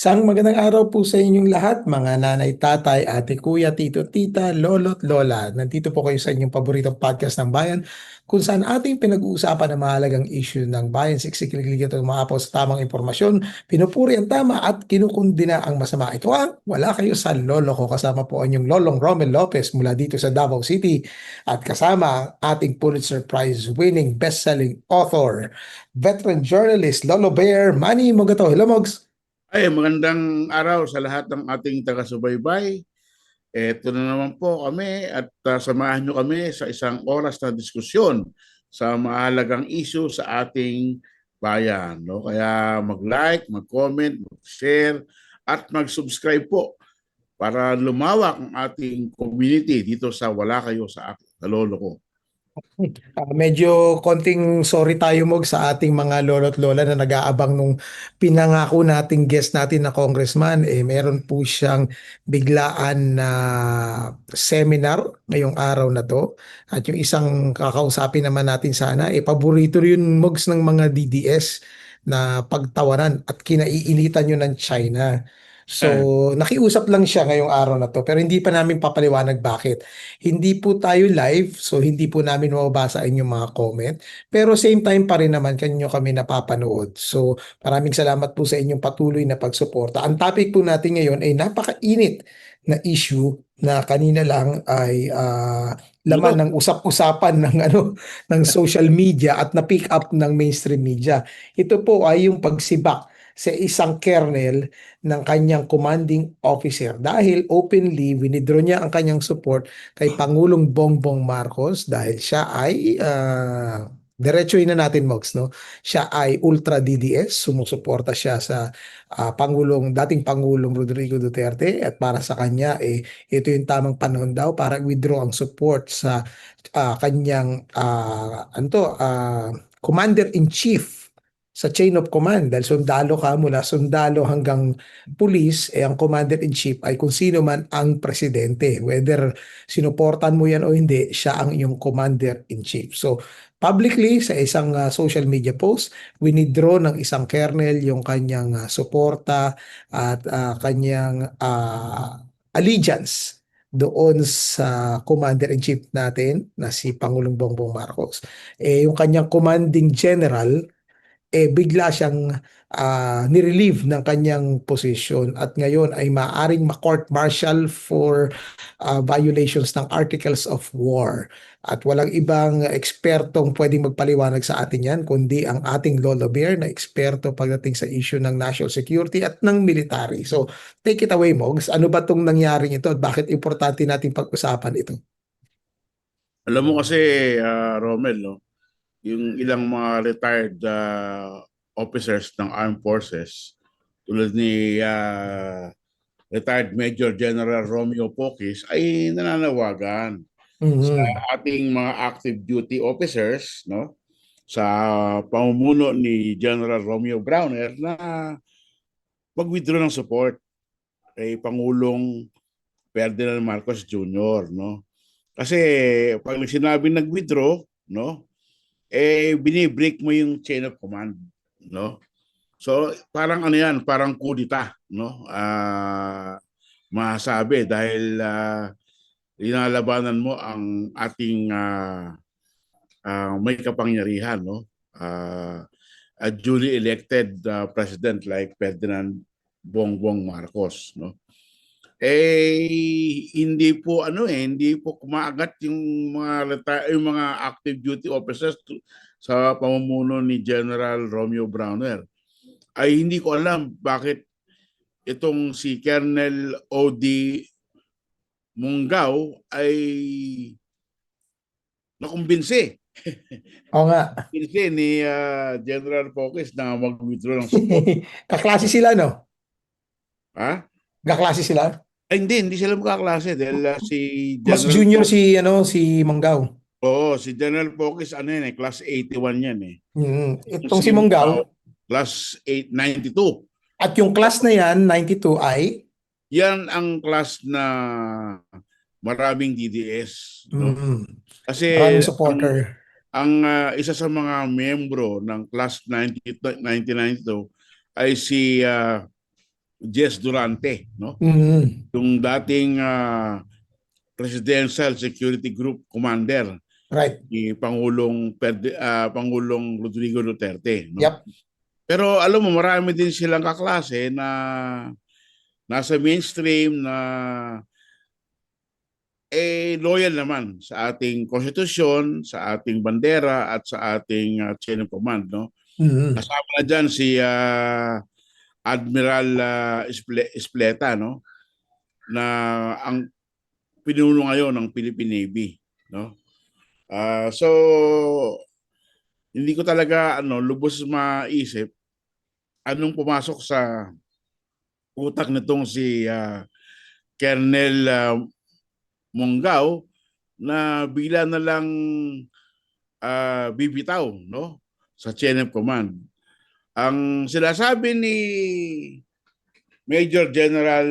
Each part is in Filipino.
Isang magandang araw po sa inyong lahat, mga nanay, tatay, ate, kuya, tito, tita, lolo't lola. Nandito po kayo sa inyong paboritong podcast ng bayan kung saan ating pinag-uusapan ang mahalagang issue ng bayan. Siksikilig ito umapaw sa tamang impormasyon, pinupuri ang tama at kinukundina ang masama. Ito ang Wala Kayo sa Lolo Ko. Kasama po ang inyong lolong Romel Lopez mula dito sa Davao City at kasama ang ating Pulitzer Prize winning best-selling author, veteran journalist, Lolo Bear, Manny Mogato. Hello, Mogs! Ay, magandang araw sa lahat ng ating taga-subaybay. Ito na naman po kami at samahan nyo kami sa isang oras na diskusyon sa mahalagang issue sa ating bayan. No? Kaya mag-like, mag-comment, mag-share at mag-subscribe po para lumawak ang ating community dito sa Wala Kayo sa Akin, sa Lolo Ko. Medyo konting sorry tayo Mog sa ating mga lolo't lola na nag-aabang nung pinangako nating guest natin na congressman. Meron po siyang biglaan na seminar ngayong araw na to. At yung isang kakausapin naman natin sana, paborito yun Mogs ng mga DDS na pagtawanan at kinaiinitan yun ng China. So, Eh, nakiusap lang siya ngayong araw na to pero hindi pa namin papaliwanag bakit. Hindi po tayo live, so hindi po namin mababasa ang inyong mga comment. Pero same time pa rin naman kanyo kami napapanood. So maraming salamat po sa inyong patuloy na pagsuporta. Ang topic po natin ngayon ay napakainit na issue na kanina lang ay laman ano? ng usap-usapan ng ng social media at na pick up ng mainstream media. Ito po ay yung pagsibak sa isang kernel ng kanyang commanding officer dahil openly winidraw niya ang kanyang support kay Pangulong Bongbong Marcos dahil siya ay diretsuhin na natin Mogs, no? Siya ay ultra DDS, sumusuporta siya sa dating Pangulong Rodrigo Duterte at para sa kanya ito yung tamang panahon daw para withdraw ang support sa kanyang Commander-in-Chief sa chain of command dahil sundalo ka mula sundalo hanggang pulis, ang commander-in-chief ay kung sino man ang presidente. Whether sinuportan mo yan o hindi, siya ang iyong commander-in-chief. So, publicly sa isang social media post, winidraw ng isang kernel yung kanyang suporta at kanyang allegiance doon sa commander-in-chief natin na si Pangulong Bongbong Marcos. Yung kanyang commanding general bigla siyang nirelieve ng kanyang posisyon at ngayon ay maaring ma-court martial for violations ng Articles of War. At walang ibang ekspertong pwedeng magpaliwanag sa atin yan kundi ang ating Lolo Bear na eksperto pagdating sa issue ng national security at ng military. So, take it away, Mogs. Ano ba itong nangyaring ito at bakit importante natin pag-usapan ito? Alam mo kasi, Romel, no? Yung ilang mga retired officers ng armed forces tulad ni retired Major General Romeo Pocis ay nananawagan sa Mhm. ating mga active duty officers, no, sa pamumuno ni General Romeo Browner na mag-withdraw ng support kay Pangulong Ferdinand Marcos Jr., no. Kasi pag sinabing nag-withdraw, no, binibreak mo yung chain of command, no? So, parang ano yan, parang kudita, no? Masabi dahil inalabanan mo ang ating may kapangyarihan, no? A duly elected president like Ferdinand Bongbong Marcos, no? Hindi po kumaagat yung yung mga active duty officers sa pamumuno ni General Romeo Browner. Ay hindi ko alam bakit itong si Colonel O.D. Munggao ay nakumbinsi. Oo nga. Nakumbinsi ni General Pocis na mag-withdraw ng support. Kaklase sila, no? Ha? Kaklase sila? Ay, hindi sila magkaklase dahil si Mas General junior Pocis, si Manggao. si General Pocis ano yan class 81 yan eh. Itong Si si Manggao. Munggao, class 892. At yung class na yan, 92 ay Yan ang class na maraming DDS, no? mm, Kasi maraming ang supporter. isa sa mga miyembro ng class 1992 ay si Jess Durante, no? Mm, Yung dating Presidential Security Group Commander right. ni Pangulong Rodrigo Duterte, no? Yep. Pero alam mo, marami din silang kaklase na nasa mainstream na loyal naman sa ating konstitusyon, sa ating bandera at sa ating chain of command, no? Mm, Kasama na diyan si Admiral Espleta, no? Na ang pinuno ngayon ng Philippine Navy, no? So hindi ko talaga lubos maisip anong pumasok sa utak nitong si Colonel Monggao na bigla na lang bibitaw, no, sa chain of command. Ang sinasabi ni Major General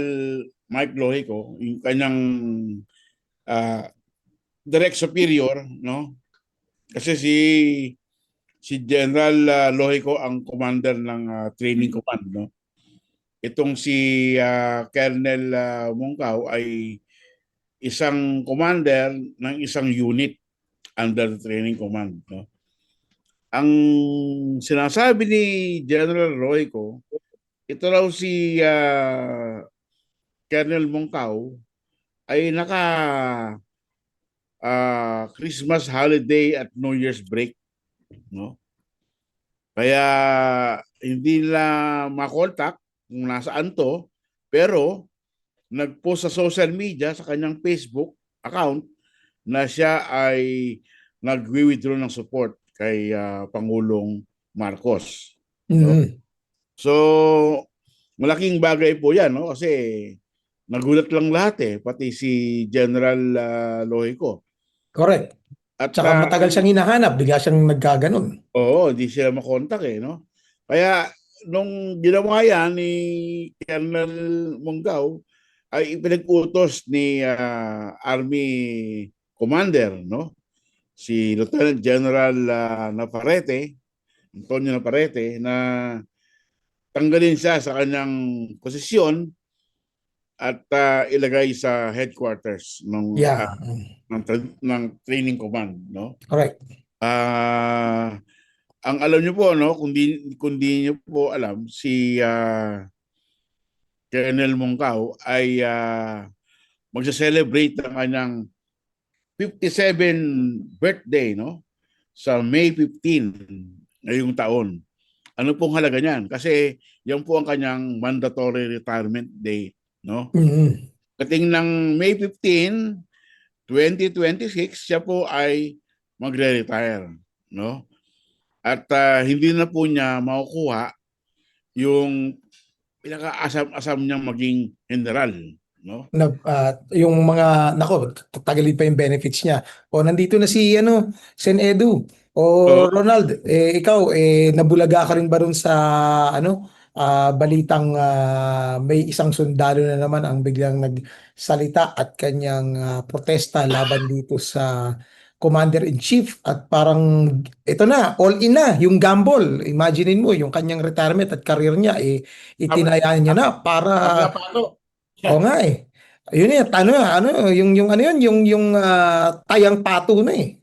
Mike Lohico, yung kanyang ah, direct superior, no? Kasi si General Lohico ang commander ng training command, no? Itong si Colonel Mongkao ay isang commander ng isang unit under training command, no? Ang sinasabi ni General Lohico, ito raw si Colonel Mongkao ay naka Christmas holiday at New Year's break, no? Kaya hindi nila makontak kung nasaan to, pero nag-post sa social media sa kanyang Facebook account na siya ay nag-withdraw ng support kay Pangulong Marcos, no? mm, So malaking bagay po 'yan, no? Kasi nagulat lang lahat pati si General Lohico. correct. At Tsaka matagal siyang hinahanap, bigla siyang nagkaganon. hindi sila makontak no? Kaya nung ginawa yan ni Colonel Monggao, ay ipinag-utos ni Army Commander, no? Si Lieutenant General Navarrete, Antonio Navarrete, na tanggalin siya sa kanyang posisyon at ilagay sa headquarters Yeah, ng training command, no? correct. Ah, ang alam niyo po, no, kung di niyo po alam, si Colonel Mongkao ay magse-celebrate ng kanyang 57 birthday, no? Sa May 15 ngayong taon. Ano pong halaga niyan? Kasi yan po ang kanyang mandatory retirement day, no? Mm, Kating ng May 15, 2026, siya po ay magre-retire, no? At hindi na po niya makukuha yung pinaka-asam-asam niyang maging general, no? yung mga, nako, tagalin pa yung benefits niya. O nandito na si Sen Edu. O So, Ronald, ikaw nabulaga ka rin ba ron sa balitang may isang sundalo na naman ang biglang nagsalita at kanyang protesta laban dito sa Commander-in-Chief at parang ito na, all in na, yung gamble. Imaginein mo, yung kanyang retirement at career niya, itinayaan niya na para. Aglapato. Oo nga eh. Ayun eh, yung ano yun, yung tayang pato na eh.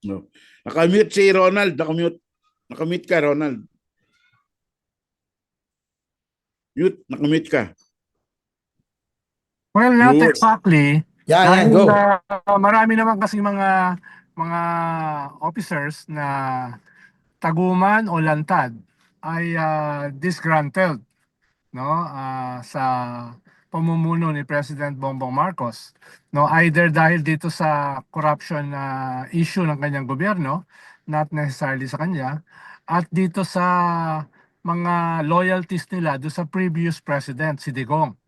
No. Nakamute si Ronald. Nakamute ka, Ronald. Nakamute ka. Well, not Yun. exactly. Yan, Dahil go. marami naman kasi mga officers na taguman o lantad ay disgruntled, no, sa pamumuno ni President Bongbong Marcos, no, either dahil dito sa corruption issue ng kanyang gobyerno, not necessarily sa kanya, at dito sa mga loyalties nila do sa previous president, si Digong.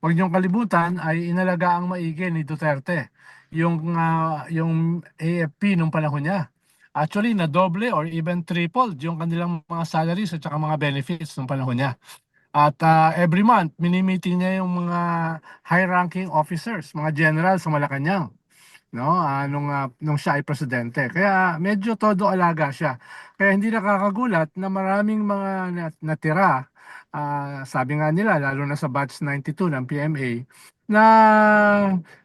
Huwag niyong kalimutan ay inalaga ang maigi ni Duterte yung AFP nung panahon niya. Actually, na doble or even tripled yung kanilang mga salaries at saka mga benefits nung panahon niya. At every month, minimiting niya yung mga high-ranking officers, mga general sa Malacanang, no? Nung siya ay presidente. Kaya medyo todo alaga siya. Kaya hindi nakakagulat na maraming mga natira sabi nga nila, lalo na sa batch 92 ng PMA, na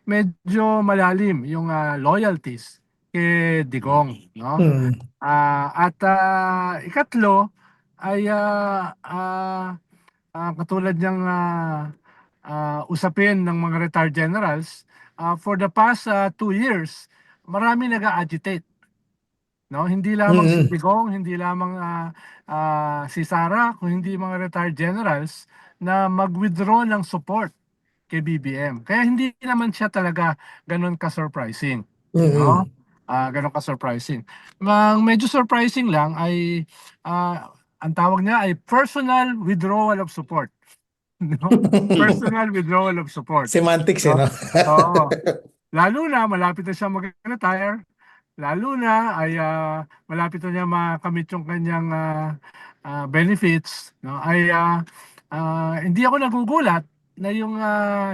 medyo malalim yung loyalties kay Digong, no? Mm. Ikatlo ay katulad ng usapin ng mga retired generals, for the past 2 years, marami nag-agitate. No, hindi lamang si Mm. Digong, hindi lamang si Sara, kung hindi mga retired generals na mag-withdraw ng support kay BBM. Kaya hindi naman siya talaga ganun ka-surprising, no? Mm. Ganun ka-surprising. Medyo surprising lang ay ang tawag niya ay personal withdrawal of support, no? Personal withdrawal of support, Semantics, no? no? Oo. Lalo na malapit na siya mag-retire, lalo na ay malapit na niya makamit yung kanyang benefits, no? Hindi ako nagugulat na yung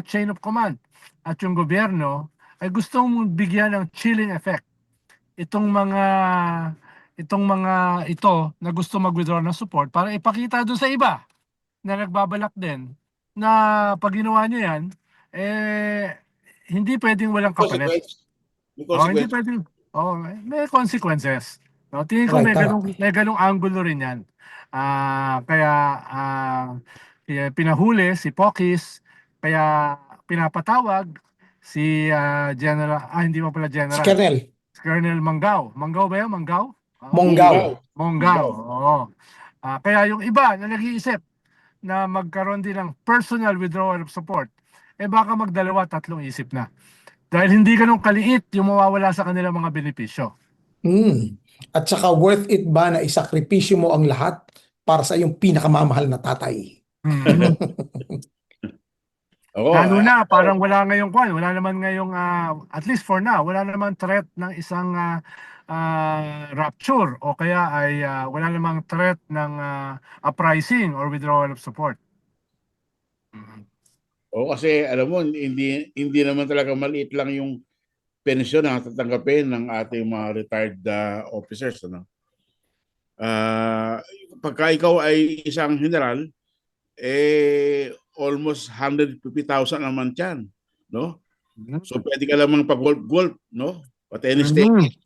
chain of command at yung gobyerno ay gustong bigyan ng chilling effect itong mga ito na gusto mag-withdraw ng support para ipakita doon sa iba na nagbabalak din na pag ginawa niyo yan, eh hindi pwedeng walang kapalit. Consequence. May Hindi consequence. pwedeng, may consequences. No, tingin ko Right, tama. may ganung angulo rin 'yan. Kaya pinahuli si Pokis, kaya pinapatawag si General, hindi pa pala Si General, Kernel, si Colonel Manggao. Manggao ba 'yun? Manggao? Monggao. Munggaw. Monggao, oo. Kaya yung iba na nag-iisip na magkaroon din ng personal withdrawal of support, baka magdalawa, tatlong isip na. Dahil hindi ganun kaliit yung mawawala sa kanilang mga benepisyo. Mm. At saka worth it ba na isakripisyo mo ang lahat para sa iyong pinakamamahal na tatay? Mhm. Oo. Lalo na parang wala ngayong wala naman ngayong at least for now, wala naman threat ng isang rupture o kaya ay wala namang threat ng uprising or withdrawal of support. Mhm. Oo, kasi alam mo, hindi naman talaga maliit lang yung pensyon na tatanggapin ng ating mga retired officers. Ano? Pagka ikaw ay isang general, almost 150,000 naman yan. No? Mhm. So pwede ka lamang pag-golf-golf, no? Pa-tennis Mhm. tennis,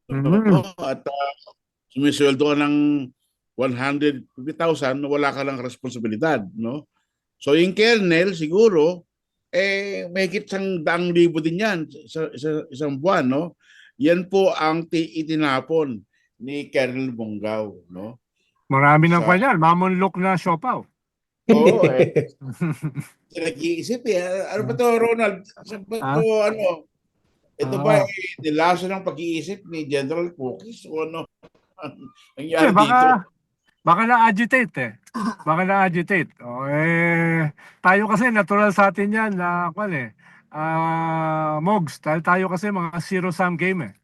Mhm. no? At sumisweldo ka ng 150,000, wala ka lang responsibilidad, no? So yung kernel siguro may higit 100,000 din yan isang buwan, no? Yan po ang itinapon ni Colonel Bonggao, no? Marami ng Sa mamunlok na siopaw. Oo, nag-iisip ano ba to, Ronald? Sa ba to, Ah, ano? Ito ba Oo. nilaso ng pag-iisip ni General Cookies o ano ang Hindi, nangyari dito? baka na-agitate Baka na-agitate. Tayo kasi natural sa atin 'yan na Mogs, dahil tayo kasi mga zero-sum game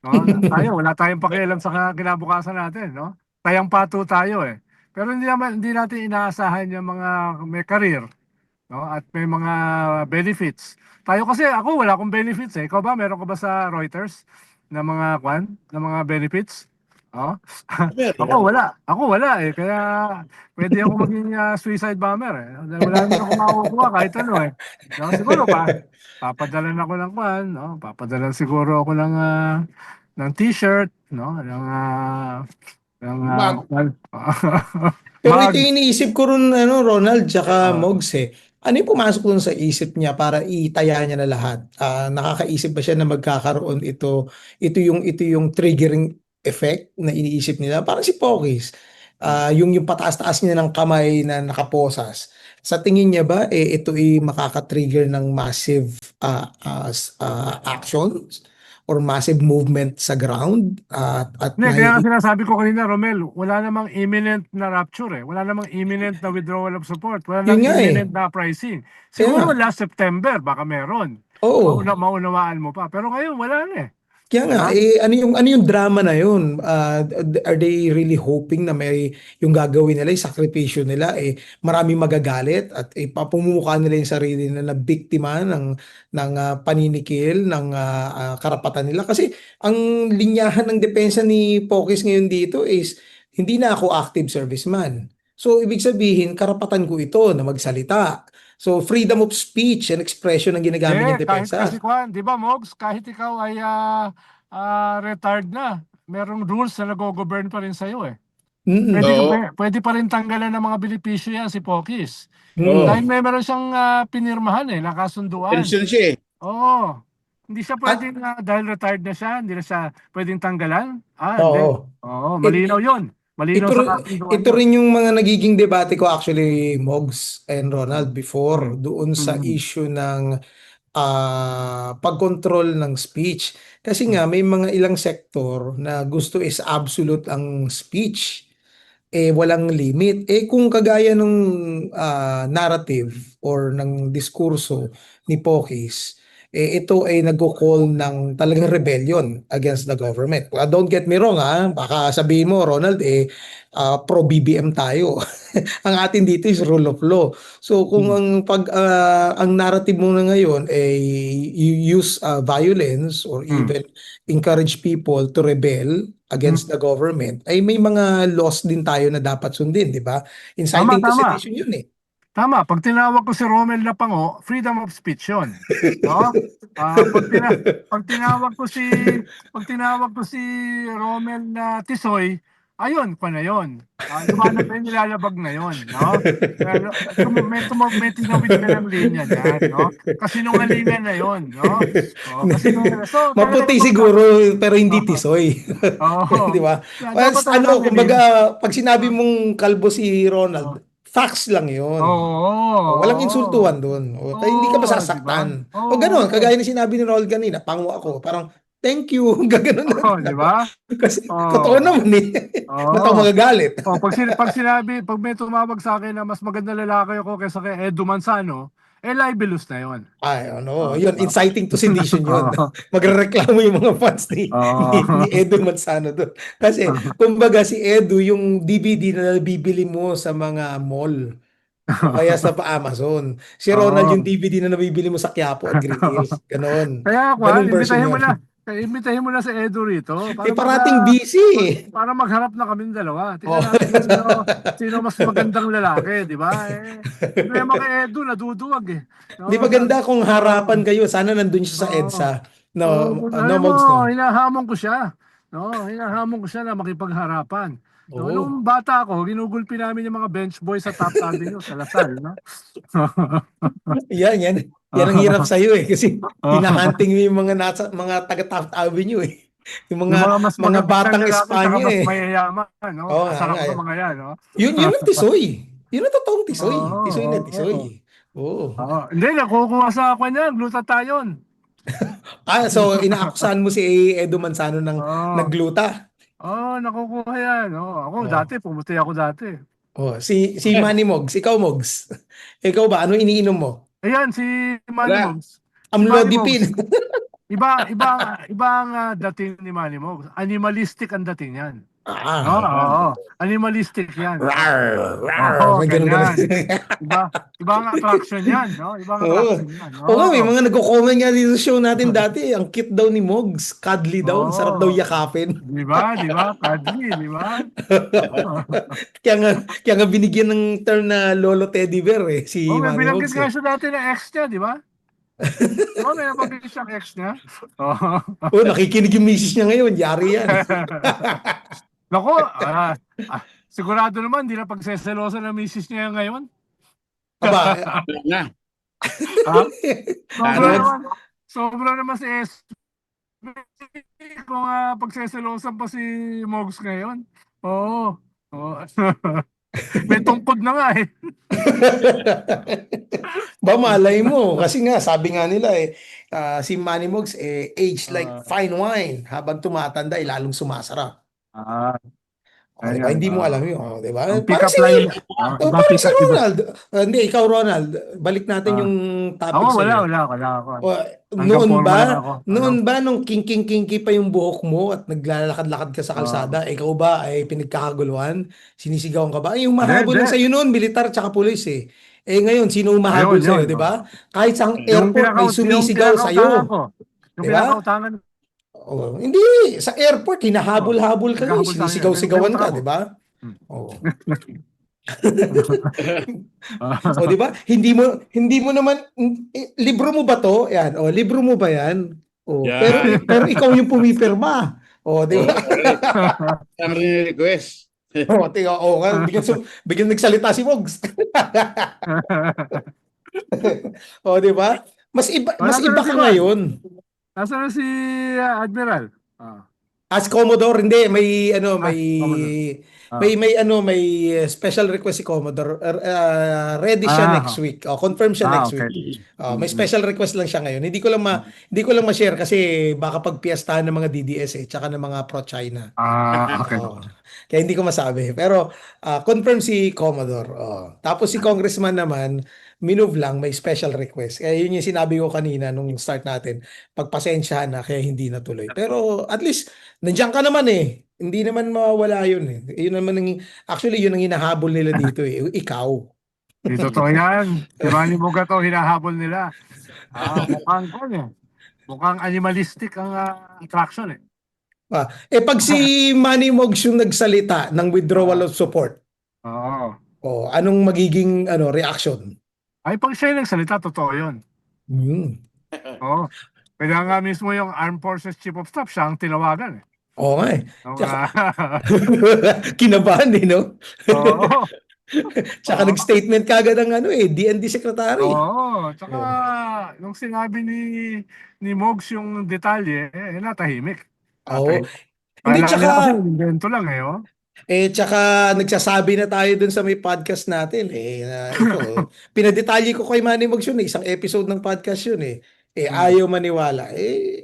no? Tayo wala tayong pakialam sa kinabukasan natin, no? Tayang pato tayo Pero hindi natin inaasahan yung mga may career, no? At may mga benefits. Tayo kasi ako wala akong benefits Ikaw ba meron ka ba sa Reuters na na mga benefits? Oh. Meron. Ako wala kaya pwede ako maging suicide bomber Dahil wala naman ako makukuha kahit ano No, siguro papadalan ako ng no? Papadalan siguro ako ng t-shirt, no? Ng Mag Pero ito mug. yung iniisip ko rin, ano, Ronald, tsaka Ah, Mogs Ano yung pumasok dun sa isip niya para itaya niya na lahat? Nakakaisip ba siya na magkakaroon ito yung triggering effect na iniisip nila? Parang si Pokis, yung pataas-taas niya ng kamay na nakaposas. Sa tingin niya ba, ito ay makaka-trigger ng massive actions or massive movement sa ground? At Hindi, kaya nga nakikita, sinasabi ko kanina, Romel, wala namang imminent na rapture Wala namang imminent na withdrawal of support. Wala yun namang nga imminent na pricing. kaya nga, Siguro last September, baka meron. oo. Maunawaan mo pa. Pero ngayon, wala na Kaya nga, No? ano yung drama na yun? Are they really hoping na may yung gagawin nila, yung sakripisyo nila, marami magagalit at ipapumukha nila yung sarili nila na biktima ng paninikil, ng karapatan nila? Kasi ang linyahan ng depensa ni Pokis ngayon dito is, hindi na ako active serviceman. So, ibig sabihin, karapatan ko ito na magsalita. So, freedom of speech and expression ang ginagamit niyang Kahit kasi depensa. Kwan, di ba, Mogs, kahit ikaw ay retired na, merong rules na nag-govern pa rin sa'yo eh. Mm-mm. Oo. Pwede pa rin tanggalan ng mga benepisyo yan si Pokis. Oo. Dahil Mm. meron siyang pinirmahan nakasunduan. Pension siya eh. Oo. Hindi siya At, pwedeng, dahil retired na siya, hindi na siya pwedeng tanggalan. Hindi. oo. Oo, It, malinaw yun. Malinaw Ito, sa kasunduan ito yun. rin yung mga nagiging debate ko actually, Mogs and Ronald, before Mm. doon sa Mm. issue ng pagkontrol ng speech. Kasi Mm. nga, may mga ilang sektor na gusto is absolute ang speech. Walang limit. Kung kagaya nung narrative or ng diskurso ni Pokis, ito ay nagko-call ng talagang rebellion against the government. Don't get me wrong baka sabihin mo Ronald pro BBM tayo. Ang atin dito is rule of law. So kung Mm. ang narrative mo na ngayon ay you use violence or Mm. even encourage people to rebel Mm. against the government, ay may mga laws din tayo na dapat sundin, di ba? Tama, Inciting to tama. sedition yun eh. Tama, pag tinawag ko si Romel Lapango, freedom of speech 'yon. No? Ah, pag tinawag ko si Romel na Tisoy, ayun pa na 'yon. Lumalab na nilalabag na 'yon, no? Pero may tinawid ka ng linya diyan, no? Kasinungalingan na 'yon, no? Oh, kasinungalingan. So talagang Maputi siguro pero hindi Oo. tisoy. Di Oo. ba? Well, Dapat talagang kumbaga, nilin. pag sinabi Oo. mong kalbo si Oo. Ronald, facts lang yun. Walang Oo. insultuhan doon. Kaya hindi ka Oo, 'di ba? masasaktan. O gano'n, Oo. kagaya ni sinabi ni Ronald kanina, pango ako. Parang, thank you. Gaganon lang. Oo, 'di ba? Kasi totoo Oo. naman Ba't ako Oo. magagalit? Pag may tumawag sa akin na mas maganda lalaki ako kaysa kay Edu Manzano, libelous na 'yon. Ay, ano, Oo. yun, inciting to sedition yun. Oo. Magrereklamo yung mga fans ni Oo. Edu Manzano doon. Kasi, kumbaga si Edu, yung DVD na nabibili mo sa mga mall o kaya sa Amazon. Si Ronald yung Oo. DVD na nabibili mo sa Quiapo at Green Hills. Ganon. Kaya Kwan, Ganong version yun. imbitahin mo na si Edu rito Parating busy para magharap na kaming dalawa. Oh. Tingnan natin kung sino mas magandang lalaki, 'di ba? Problema kay Edu, naduduwag eh. Di No, ba ganda kung harapan kayo? Sana nandun siya sa Oo. EDSA. No, no, Alam mo, Mogs, no? hinahamon ko siya. No, hinahamon ko siya na makipagharapan. No, Oo. nung bata ako, ginugulpi namin yung mga bench boys sa Taft Avenue, sa Lasal, no? Yan. Yan ang hirap sa'yo Kasi hinahunting mo yung mga taga Taft Avenue Yung Yung mga mas mga magagandang batang lalaki tsaka Espanya mas mayayaman, no? Oo nga Asar nga ako sa mga yan, no? Yun ang tisoy. Yun ang totoong tisoy. Oo, Tisoy na oo. tisoy. Oo. Oo. Hindi, nakukuha sa akin yan. Glutathione. So inaakusahan mo si Edo Manzano ng Oo. nagluta. Oo, nakukuha yan. Oo. Ako Oh. dati, pumuti ako dati. Si Manny Mogs, ikaw Mogs. Ikaw ba ano iniinom mo? Ayan, si Manny Wala. Mogs. Si Manny Amlodipine. Mogs. Iba ang dating ni Manny Mogs. Animalistic ang dating yan. Oo. Animalistic yan. Oo, May ganun. ganyan. Iba ang attraction yan, no? Iba ang Oo. attraction yan. Oo nga, may Oo. mga nagko-comment nga dito sa show natin dati. Ang cute daw ni Mogs. Cuddly daw. Ang sarap daw Oo. yakapin. Di ba? Kadri, di ba? Kaya nga binigyan ng term na Lolo Teddy Bear si May Manny binanggit Mogs nga siya dati ng ex niya, di ba? May nabanggit siyang ex niya. Oo. Nakikinig yung misis niya ngayon. Yari yan. Naku, sigurado naman, di na pagseselosa ng misis niya ngayon. Aba, Wala na. Ha? Sobra Ano? naman. Sobra naman si S. Kung pagseselosan pa si Mogs ngayon. Oo. Oo. May tungkod na nga ba malay mo. Kasi nga, sabi nga nila si Manny Mogs age like fine wine. Habang tumatanda, lalong sumasarap. Diba? Ayan. Hindi mo alam yun. Diba? Ang Parang pick-up si, line. Iba parang si pick-up, iba. Ronald. Hindi, ikaw Ronald. Balik natin yung Ako, topic sa'yo. wala ako. O, Hanggang forma lang ako. noon ba nung kinking-kinky pa yung buhok mo at naglalakad-lakad ka sa kalsada, ikaw ba ay pinagkakaguluhan? Sinisigawan ka ba? Yung mahabol Hindi. lang sa'yo noon, militar tsaka pulis ngayon, sino umahabol Ayun. sa'yo, di ba? Kahit sa Yung airport, may sumisigaw pinakautangan sa'yo. ko. Yung Di ba? pinakautangan Hindi. Sa airport, ko. hinahabol-habol kayo. Naghahabol sa akin. May Sinisigaw-sigawan motor ka, ako. di ba? Oo. O di ba? Hindi mo naman libro mo ba 'to? Yan. O libro mo ba 'yan? O Yan. pero ikaw yung pumipirma. O di ba? Oo, correct. Ang request. O tiyo, o bigyan nagsalita si Mogs. O di ba? Mas Nasaan na iba si ka Juan? ngayon. Nasaan na si Admiral? Ah, As Commodore, hindi may Commodore. may special request si Commodore. Ready siya Ah, next week. Confirm siya next okay. week. May Mm-mm. special request lang siya ngayon. Hindi ko lang ma-share kasi baka pagpiestahan ng mga DDS tsaka ng mga pro China. Okay. Oo. Kaya hindi ko masabi. Pero confirm si Commodore. Tapos si Congressman naman, minove lang, may special request. Kaya yun yung sinabi ko kanina nung start natin. Pagpasensyahan na kaya hindi natuloy. Pero at least nandiyan ka naman eh. Hindi naman mawawala yun eh. Actually yun ang hinahabol nila dito eh. Ikaw. Di totoo yan. Si Manny Mugato, hinahabol nila. Mukhang kan eh. Mukhang animalistic ang attraction eh. Pag si Manny Mogs yung nagsalita ng withdrawal Ah, of support, Oo. anong magiging reaction? Ay, pag siya yung nagsalita, totoo yun. Hmm. Oo. Kaya nga mismo yung Armed Forces Chief of Staff, siya ang tinawagan eh. Oo nga eh. Nung, Tsaka, kinabahan eh, no? Oo. Tsaka Oo. nag-statement kagad ng DND Secretary. Oo. Tsaka, Oh. nung sinabi ni Mogs yung detalye, natahimik. Oo. Natahimik. Hindi, Kala tsaka, nila kasi invento lang eh, oh. tsaka nagsasabi na tayo dun sa may podcast natin na ito, pinadetalye ko kay Manny Mogs yun isang episode ng podcast yun eh. Hmm. Ayaw maniwala.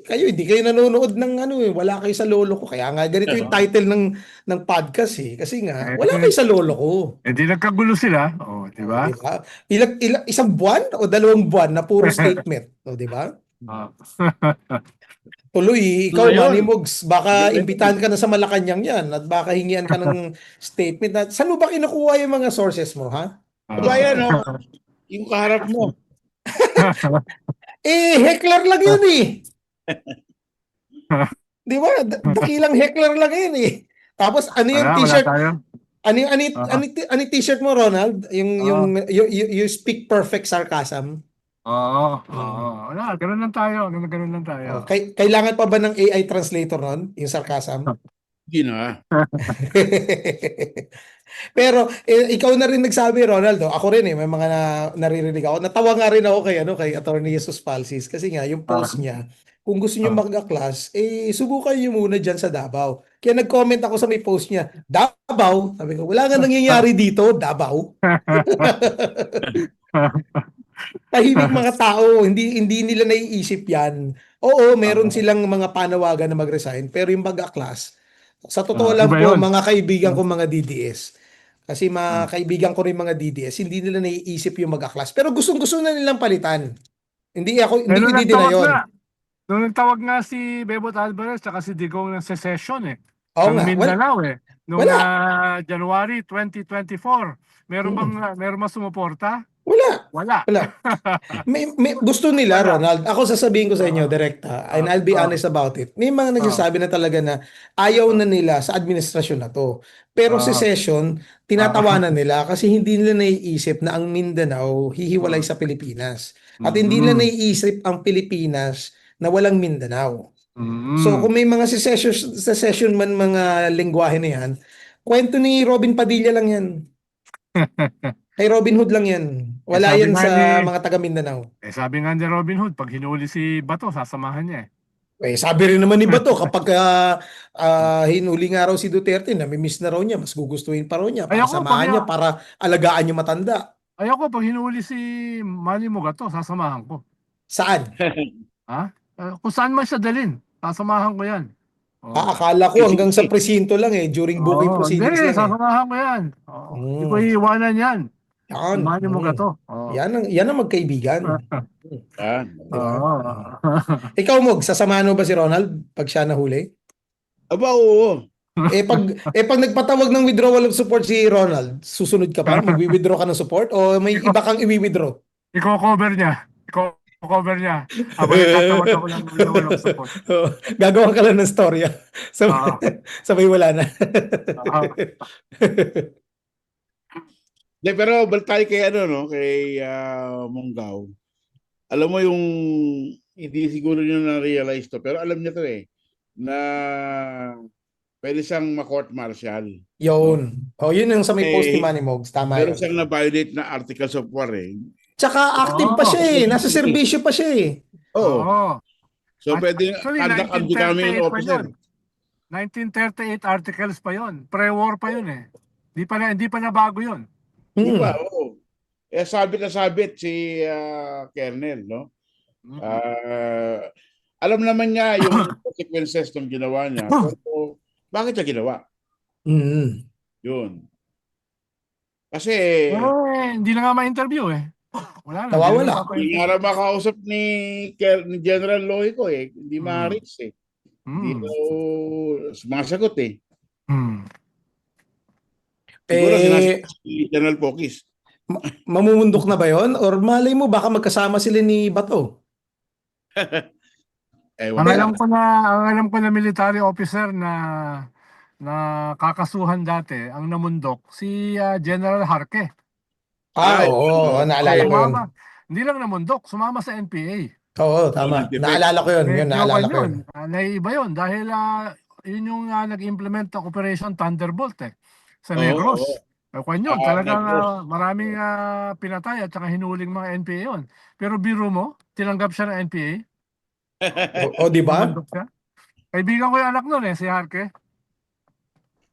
Kayo, hindi kayo nanonood ng wala kayo sa lolo ko. Kaya nga, ganito yung title ng podcast eh. Kasi nga, wala kayo Eh, sa lolo ko. di nagkagulo sila. Oh, di ba? Di ba? Isang buwan o 2 buwan na puro statement. O, di ba? Ah. Tuloy, Ano na ikaw, yun? Manny Mogs, baka Galing. imbitahan ka na sa Malacanang yan at baka hingian ka ng statement na, saan mo ba kinukuha yung mga sources mo, ha? Aba yan, oh. Yung kaharap mo. Heckler lang yun eh. Di ba? Dakilang heckler lang yun eh. Tapos, ano yung Wala t-shirt? tayo. Ah, Ano yung t-shirt mo, Ronald? ah, You speak perfect sarcasm. oo. Mm. Ganun lang tayo. Ganun lang tayo. Kailangan pa ba ng AI translator nun? Yung sarcasm? Hindi na. Pero ikaw na rin nagsabi, Ronaldo. Ako rin may mga naririnig ako. Natawa nga rin ako kay Attorney Jesus Palsis kasi nga yung Ah, post niya, kung gusto niyo ah. mag-class, subukan niyo muna diyan sa Davao. Kaya nag-comment ako sa may post niya, Davao. Sabi ko, wala nga nangyayari dito, Davao. Tahimik mga tao, hindi nila naiisip 'yan. Oo, meron silang mga panawagan na mag-resign, pero yung mag-class, sa totoo lang Iba po, yun. mga kaibigan ko mga DDS, kasi Ah. mga kaibigan ko rin mga DDS, hindi nila naiisip yung mag-class. Pero gustong-gusto na nilang palitan. Hindi ko Nung dideny nagtawag yun. nga, nung nagtawag nga si Bebot Alvarez tsaka si Digong ng secession Oo ng nga, Mindanao nung wala, January 2024. Meron ba sumuporta? wala, Wala. wala. Gusto nila, Wala. Ronald. Ako sasabihin ko sa inyo, Ah, direkta, and ah, I'll be ah, honest about it. May mga ah, nagsasabi na talaga na ayaw ah, na nila sa administrasyon na to. Pero si ah, session, ah, tinatawanan nila kasi hindi nila naiisip na ang Mindanao hihiwalay ah, sa Pilipinas. At hindi nila mm, naiisip ang Pilipinas na walang Mindanao. So mm. kung may mga secession man mga lengguwahe na yan, kwento ni Robin Padilla lang yan. Kay Robin Hood lang yan. Eh Wala sabi yan nga sa ni mga taga Mindanao. sabi nga ni Robin Hood, pag hinuli si Bato, sasamahan niya Sabi rin naman ni Bato, kapag hinuli nga raw si Duterte, namimiss na raw niya, mas gugustuhin pa raw niya, para Ayoko pag samahan niya, para alagaan yung matanda. hinuli si Manny Mugato, sasamahan ko. Saan? Ha? Kung saan man siya dalhin, sasamahan ko yan. Oo. Akala ko hanggang sa presinto lang during booking Hindi, proceedings lang sasamahan ko yan. Oo. Hindi ko Hmm, iiwanan yan. Si yan. Manny Mugato. Oo. Yan ang magkaibigan. Yan. Di ba? Oo. Ikaw, Mog, sasamahan mo ba si Ronald pag siya nahuli? Aba, oo. Pag nagpatawag ng withdrawal of support si Ronald, susunod ka pa? Magwi-withdraw ka ng support o may iba kang i-withdraw? Iko-cover niya. Iko-cover niya. Habang nagtatawag ako ng walang support. Gagawa ka lang ng storya. Oo. Sabay wala na. Oo. De, pero balik tayo kay ano, no? Kay Monggao. Alam mo yung, hindi siguro nyo na-realize to, pero alam niya to eh, na pwede siyang ma-court martial. No? Yun. O, yun yung sa may post ni Eh, Manny Mogs. Tama meron yun. siyang na-violate na articles of war eh. Tsaka active pa Oo. siya eh. Nasa serbisyo pa siya eh. Oo. Oo. So At pwede actually, conduct and becoming an 1938 pa officer. yun. 1938 articles pa yun. Pre-war pa yun eh. Hindi pa nabago yun. Di ba? Hmm. Oo. Eh, sabit na sabit si Kernel, no? Mm. Alam naman niya yung consequences ng ginawa niya. Pero bakit niya ginawa? Hmm. Yun. Kasi Pero hindi na nga ma-interview eh. Wala na. Nawawala. Hindi na hindi mapa-interview. nga makausap ni General Loico eh. Hindi ma-reach eh. Hindi Hmm. daw sumasagot eh. Hmm. Siguro Eh, sinasagot si General Pokis. mamumundok na ba yon? Or malay mo, baka magkasama sila ni Bato. Ewan Ang ko Eh, alam lang. ko na, military officer na kakasuhan dati, ang namundok si General Harke. oo, Ano, naalala ko yun. Sumama. Hindi lang namundok, sumama sa NPA. Oo, tama. nag-defect. Naalala ko yun. Yun, Medyo naalala kan ko yun. yun. Naiiba yun dahil yun yung nag-implement ng Operation Thunderbolt sa Oo, oo. Negros. Kwan yun, talagang Negros. maraming pinatay at saka hinuling mga NPA yun. Pero biro mo, tinanggap siya ng NPA, O, di ba? namundok siya. Kaibigan ko yung anak nun si Harke.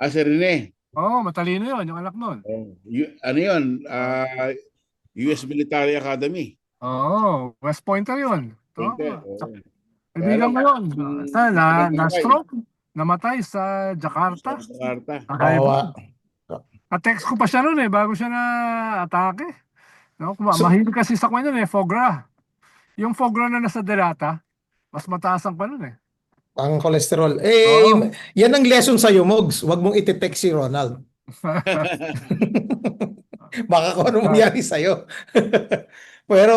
Si Rene. Oo, matalino yun, yung anak nun. Oh, ano yun? US Military Academy. Oo, West Pointer yun. Pointer. Oo. Oo. Kaya Kaibigan lang, ko yun. namatay Na-stroke, namatay sa sa Jakarta. Jakarta. Kawawa. Na-text ko pa siya noon bago siya na-atake. No, So, mahilig kasi sa kanya Fogra. Yung Fogra na nasa Delata, mas mataas ang pa nun ang cholesterol. Eh, Oo. yan ang lesson sa'yo, Mogs. Huwag mong iti-text si Ronald. Baka kung ano mangyari sa'yo. Pero,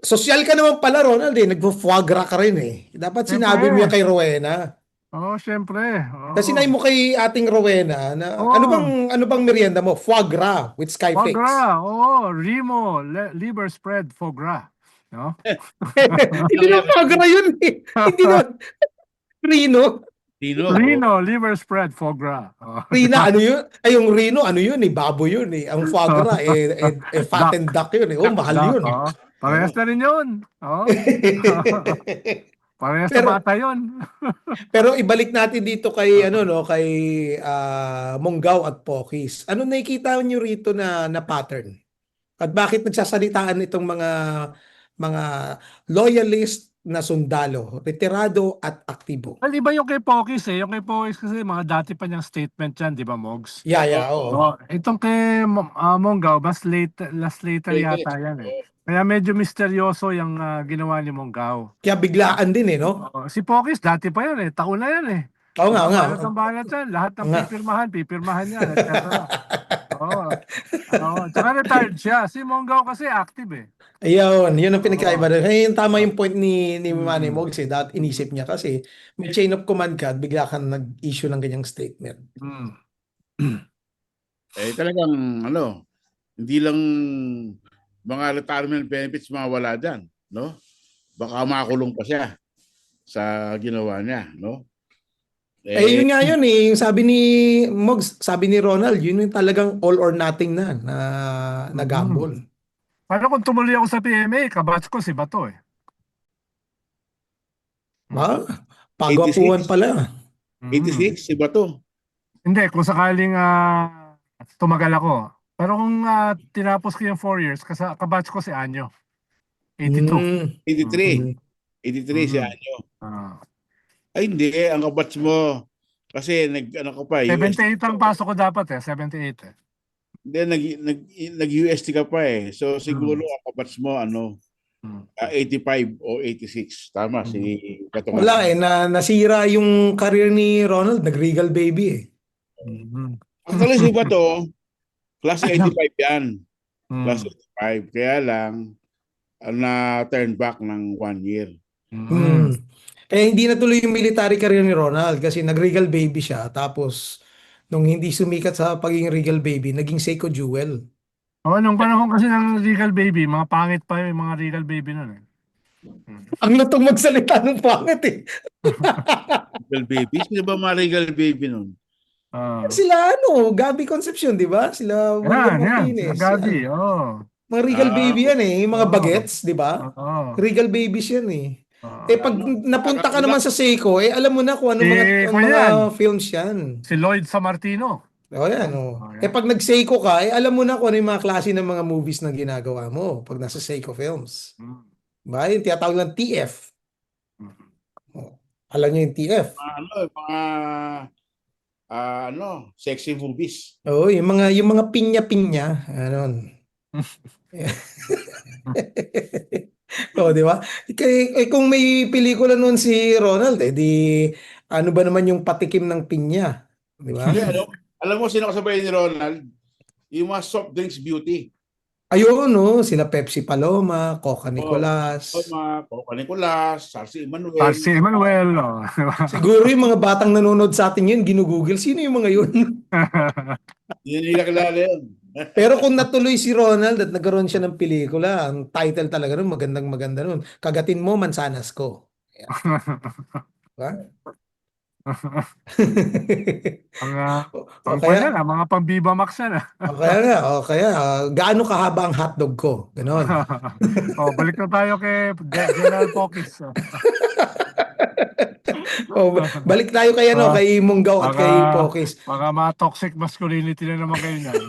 sosyal ka naman pala, Ronald eh. Nagpo-foie gras ka rin eh. Dapat sinabi mo yan Siyempre. kay Rowena. Oo, siyempre. Kasi Oo. sinabi mo kay ating Rowena na Oo. ano bang merienda mo? Foie gras with Skyflakes. Fogra. Oo, Rimo, liver spread Fogra. No? Hindi naman foie gras yun eh. Hindi naman. Rino. Sino? Rino, liver spread Fogra. Rina, ano yun? Ay, yung Rino, ano yun eh? Babo yun eh. Ang foie gras, Duck. fattened duck yun eh. Oh, mahal Duck. yun. Oo. Oo. Parehas na rin yun. Oo. Parehas na Pero, bata yun. pero ibalik natin dito kay ano no, kay Monggao at Pokis. Ano nakikita niyo rito na pattern? At bakit nagsasalitaan itong mga loyalist na sundalo, retirado at aktibo? Well, iba yung kay Pokis Yung kay Pokis kasi mga dati pa niyang statement yan, di ba, Mogs? Yeah, yeah, Oo. oo. Itong kay Monggao, last later Latest. yata yan Oo. Kaya medyo misteryoso yung ginawa ni Monggao. Kaya biglaan din eh, no? Si Pokis, dati pa yan taon na yan Oo nga, oo nga. Ang banat yan. Lahat Oo ng nga. pipirmahan yan, etc. Oo. Oo. Tsaka retired siya. Si Monggao kasi active Ayun, yun ang Oo. pinagkaiba doon. Ayun, tama yung point ni Manny Mm. Mogs eh. Dahil inisip niya kasi may chain of command ka at bigla kang nag-issue ng ganyang statement. Mm. Talagang ano, hindi lang mga retirement benefits mawala dyan, no? Baka makulong pa siya sa ginawa niya, no? Yun nga yun eh. Yung sabi ni Mogs, sabi ni Ronald, yun yung talagang all or nothing na Mm. gamble. Paano kung tumuloy ako sa PMA, kabatch ko si Bato Ah, 86, pagwapuan pala. 86 si Bato. Hindi, kung sakaling tumagal ako. Pero kung tinapos ko yung 4 years, kabatch ko si Anyo, 82. Mm. 83. Mm. 83 si Anyo. Ah. Ay hindi, ang kabatch mo kasi ano ka pa, 78 ang pasok ko dapat 78 Hindi, nag-UST ka pa eh. So siguro Mm. ang kabatch mo 85 o 86. Tama si Bato nga. Wala eh, nasira yung career ni Ronald, nag-Regal Baby eh. Mhm. Actually si Bato, class 85 yan. Class Mm. 85. Kaya lang, na-turn back ng 1 year. Mm. Kaya hindi natuloy yung military career ni Ronald kasi nag-Regal Baby siya tapos nung hindi sumikat sa pagiging Regal Baby, naging Seiko Jewel. O, nung panahon kasi ng Regal Baby, mga pangit pa yung mga Regal Baby nun eh. Hmm. Ang lutong magsalita ng pangit eh. Regal Baby. Sino ba mga Regal Baby nun? Ah, Sila Gabby Concepcion, di ba? Sila William yan, sila Martinez, Gabi, yan. oh. Mga Regal Ah, Baby yan eh, yung mga Oo, bagets, di ba? oo, Regal Babies yan eh. Eh oo. pag ano? napunta ka Nakakailang. naman sa Seiko, eh alam mo na kung ano Si, kung mga yan, films yan. si Lloyd Sammartino. O yan, Oh, oh. oh, Eh yan. pag nag-Seiko ka, eh alam mo na kung ano yung mga klase ng mga movies na ginagawa mo pag nasa Seiko Films. Hmm. Diba? Yung tinatawag lang TF. Hmm. Oh. Alam niyo yung TF? Mga sexy movies. Oo, yung mga pinya-pinya, ano. Oh, di ba? Kung may pelikula noon si Ronald, eh di ano ba naman yung patikim ng pinya, di ba? Hindi, alam mo sino kasabay ni Ronald? Yung mga soft drinks beauty. Ayun, no, sila Pepsi Paloma, Coca Oh, Nicolas. Coca Nicolas, Sarsi Si Emmanuel. Emmanuel, oh. Siguro yung mga batang nanonood sa atin yun, ginugugol, sino yung mga yun? Hindi nila kilala yun. Pero kung natuloy si Ronald at nagkaroon siya ng pelikula, ang title talaga nun, magandang maganda nun. Kagatin mo, mansanas ko. Yan, diba? Mga, O pang pan yan, kaya, mga pang Viva Max yan. gaano kahaba ang hotdog ko? Ganon. Oh, balik na tayo kay General Pokis. Balik tayo kay Ah, kay Munggaw at baka, kay Pokis. baka ma-toxic masculinity na naman kayo niyan.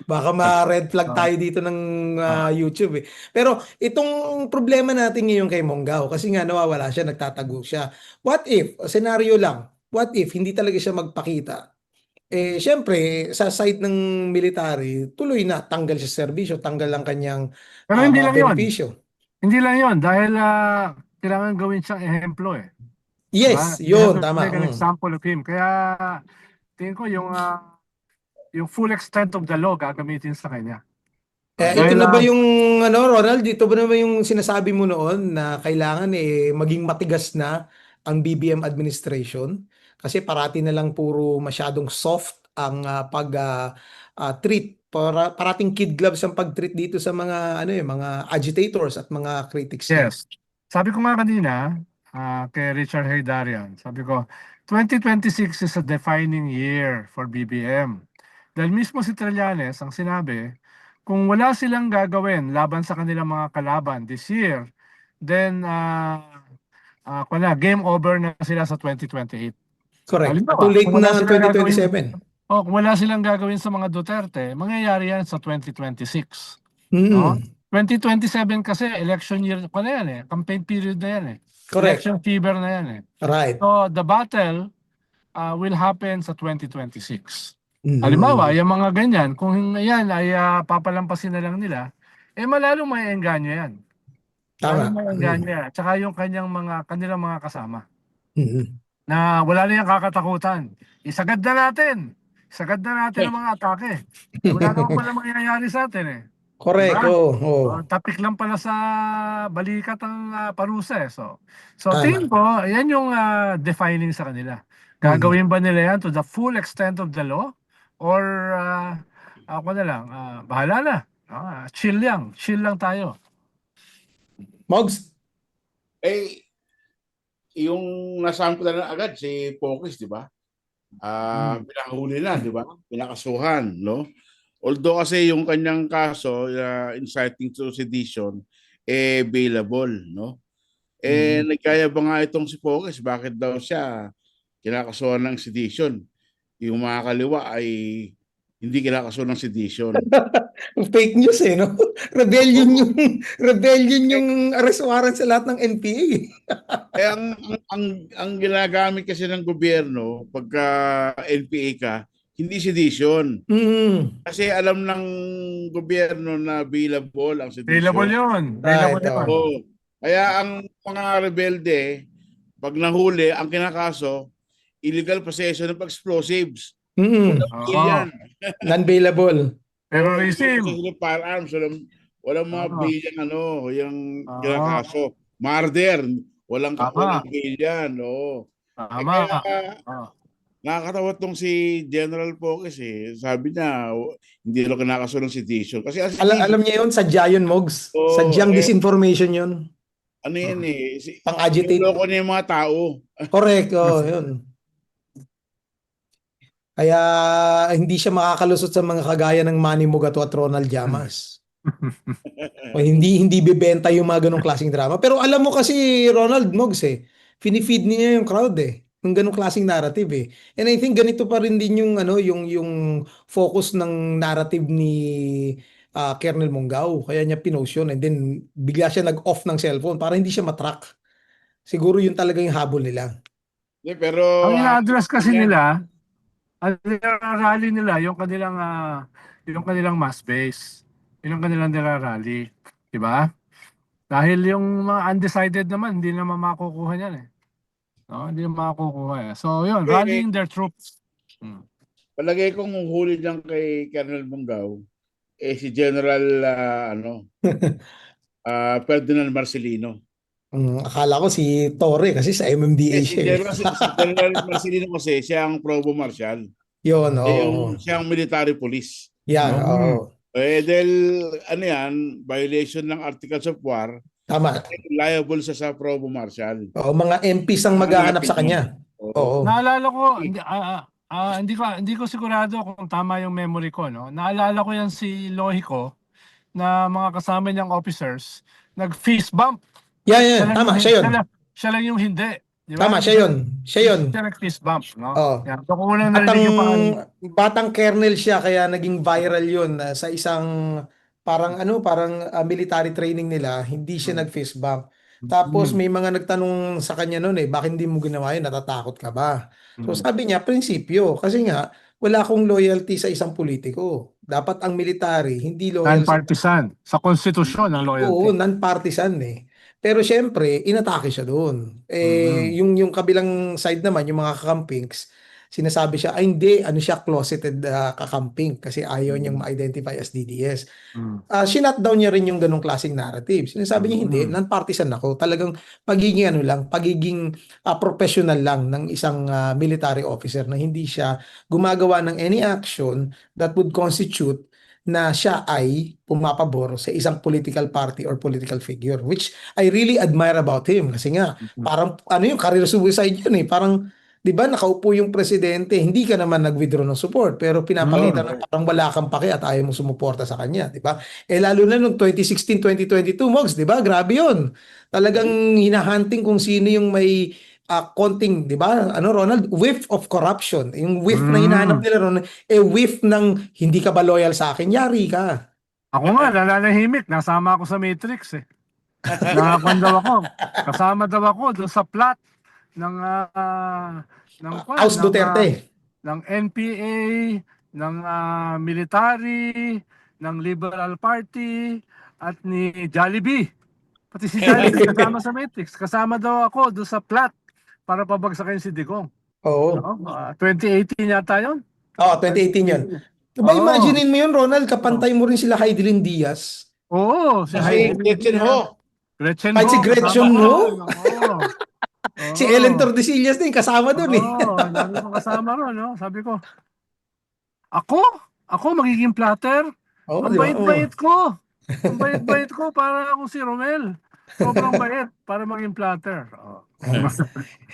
Baka ma-red flag Ah, tayo dito ng ah, YouTube eh. Pero itong problema natin ngayon kay Munggaw, kasi nga nawawala siya, nagtatago siya. What if, senaryo lang, what if hindi talaga siya magpakita? Eh, syempre, sa side ng military, tuloy na, tanggal siya sa serbisyo, tanggal ang kanyang Pero hindi mga lang yon. benepisyo. Hindi lang yon dahil kailangan gawin siyang ehemplo eh. Diba? Yes, We have yun, to tama. make an example of him. Kaya tingin ko yung full extent of the law gagamitin sa kanya. Ito Dahil na ba yung Ronald, dito ba na ba yung sinasabi mo noon na kailangan maging matigas na ang BBM administration kasi parati na lang puro masyadong soft ang treat parating kid gloves ang pag-treat dito sa mga mga agitators at mga critics niya. yes. Sabi ko nga kanina kay Richard Haydarian, sabi ko 2026 is a defining year for BBM. Dahil mismo si Trillanes ang sinabi, kung wala silang gagawin laban sa kanilang mga kalaban this year, then game over na sila sa 2028. Correct. Too Halimbawa, late kung wala na ang silang gagawin, 2027. kung wala silang gagawin sa mga Duterte, mangyayari yan sa 2026. No? Mm. 2027 kasi election year pa na yan eh. Campaign period na yan eh. Correct. Election fever na yan eh. Right. So the battle will happen sa 2026. Halimbawa, Mm. yung mga ganyan, kung yan ay papalampasin na lang nila, malalong may engganyo yan. Lalong Tama. may engganyo yan. Tsaka yung kanilang mga kasama Mm. na wala na yung kakatakutan. Isagad na natin. Isagad na natin ang mga atake. Wala naman pala mangyayari sa atin eh. Correct. Diba? Oh, oh. Tapik lang pala sa balikat ang parusa eh. So tingin Tama. ko, yan yung defining sa kanila. Mm. Gagawin ba nila yan to the full extent of the law? Or ako na lang, bahala na. Chill lang tayo. Mogs? Eh, yung nasampulan na agad si Pokis, di ba? Pinakahuli na, di ba? Pinakasuhan, no? Although kasi yung kanyang kaso, inciting to sedition, available, no? Nagkaya ba nga itong si Pokis? Bakit daw siya kinakasuhan ng sedition? Yung mga kaliwa ay hindi kinakasuhan ng sedition. Fake news no? Rebellion Oo. rebellion yung arrest warrant sa lahat ng NPA. Ang ginagamit kasi ng gobyerno pagka NPA ka, hindi sedition. Mm. Kasi alam ng gobyerno na available ang Available sedition. yun. Right. Available yun. Oo. Kaya ang mga rebelde, pag nahuli, ang kinakaso, illegal possession of explosives. Mm. Walang bail Oo. yan. Non-bailable. Oo, illegal Terrorism. possession of firearms. Walang mga Oo. bail yan, yung Oo. kinakaso. Murder, walang Tama. bail yan. Oo. Tama. Kaya Oo. Nakakatawa tong si General Poques eh. Sabi niya, hindi daw kinakasunod si Tissue. Kasi ang si Alam Tissue, niya yun, sadya yun, Mogs. Sadyang eh, disinformation yun. ano yan eh, Pang-agitate. niloloko niya yung mga tao. Correct, oh, yun. Kaya hindi siya makakalusot sa mga kagaya ng Manny Mugato at Ronald Llamas. O hindi bibenta yung mga ganong klaseng drama. Pero alam mo kasi Ronald Mogs finifeed niya yung crowd ng ganong klaseng narrative And I think ganito pa rin din yung yung focus ng narrative ni Kernel Mongao. Kaya niya pinost yun and then bigla siya nag-off ng cellphone para hindi siya matrack. Siguro yun talaga yung habol nila. Pero Ang ina-address kasi yan, nila, ang rally nila, yung kanilang mass base. Yung kanilang nirarally. Diba? Dahil yung mga undecided naman, hindi naman makukuha yan eh. No? Hindi naman makukuha eh. So yun, eh, rallying their troops. Hmm. palagay kong huli dyan kay Colonel Munggaw, eh si General Ferdinand Marcelino. Akala ko si Torre kasi sa MMDA Eh, siya si General Marcelino kasi siya ang Provo Marshal. Yun, Eh, oo. siya ang military police. Yan, No? Hmm. oo. Dahil violation ng Articles of War, Tama. liable sa Provo Marshal. Oo, mga MPs ang maghahanap Hanapin sa yun. kanya. Oo. Oo. Naalala ko, hindi ko sigurado kung tama yung memory ko, no. Naalala ko yan si Lohico na mga kasama niyang officers nag-fist bump. Yan, yan. Siya lang Tama, yung siya yun. siya lang yung hindi. Di ba? Tama, Hindi siya siya, yun. Siya hindi yun. siya nag-fist bump, no? Oo. Yan. So, kung unang Batang, narinig yung pangalan. batang kernel siya kaya naging viral yun sa isang parang military training nila, hindi siya Mm. nag-fist bump. Tapos Mm. may mga nagtanong sa kanya noon bakit hindi mo ginawa yun? Natatakot ka ba? So Mm. sabi niya, prinsipyo. Kasi nga, wala akong loyalty sa isang politiko. Dapat ang military, hindi loyal sa Non-partisan. Sa konstitusyon ang Oo, loyalty. non-partisan Pero syempre, inatake siya doon. Mm. Yung kabilang side naman, yung mga kakampings, sinasabi siya, ay hindi, ano siya, closeted kakamping kasi ayaw niyang Mm. ma-identify as DDS. Mm. Sinut down niya rin yung ganong klaseng narrative. Sinasabi niya, hindi, Mm. non-partisan ako. Talagang pagiging professional lang ng isang military officer na hindi siya gumagawa ng any action that would constitute na siya ay pumapabor sa isang political party or political figure, which I really admire about him kasi nga Mm. parang yung career suicide yun parang 'di ba nakaupo yung presidente, hindi ka naman nag-withdraw ng support pero Mm. pinapakita na parang wala kang pake at ayaw mo sumuporta sa kanya, 'di ba? Lalo na noong 2016, 2022 Mogs, 'di ba? Grabe 'yun. Talagang hinahunting kung sino yung may konting, 'di ba? Ronald, whiff of corruption. Yung whiff na hinahanap Mm. nila ron, whiff ng hindi ka ba loyal sa akin, yari ka. Ako nga, nananahimik. Nasama ako sa Matrix eh. Nakakuan daw ako. Kasama daw ako doon sa plot ng House Duterte. ng NPA, ng military, ng Liberal Party at ni Jollibee. Pati si Jollibee kasama sa Matrix. Kasama daw ako doon sa plot para pabagsakin si Digong. Oo. No? 2018 yata 'yon. Oo, 2018 yun. Diba, Oo. imaginein mo yun, Ronald, kapantay mo rin sila Heidelin Diaz. Oo, si Kasi Heidi Gretchen Ho. Gretchen Kahit si Ho, Gretchen kasama Ho, ron. Oo. si Oo. Ellen Tordesillas din, kasama dun Oo, dami ko kasama ron, no? Sabi ko, ako? Ako magiging platter? Oo, Ang di ba? Oo. bait-bait ko. Ang bait-bait ko para ako si Romel. Sobrang bait para maging platter. Oo.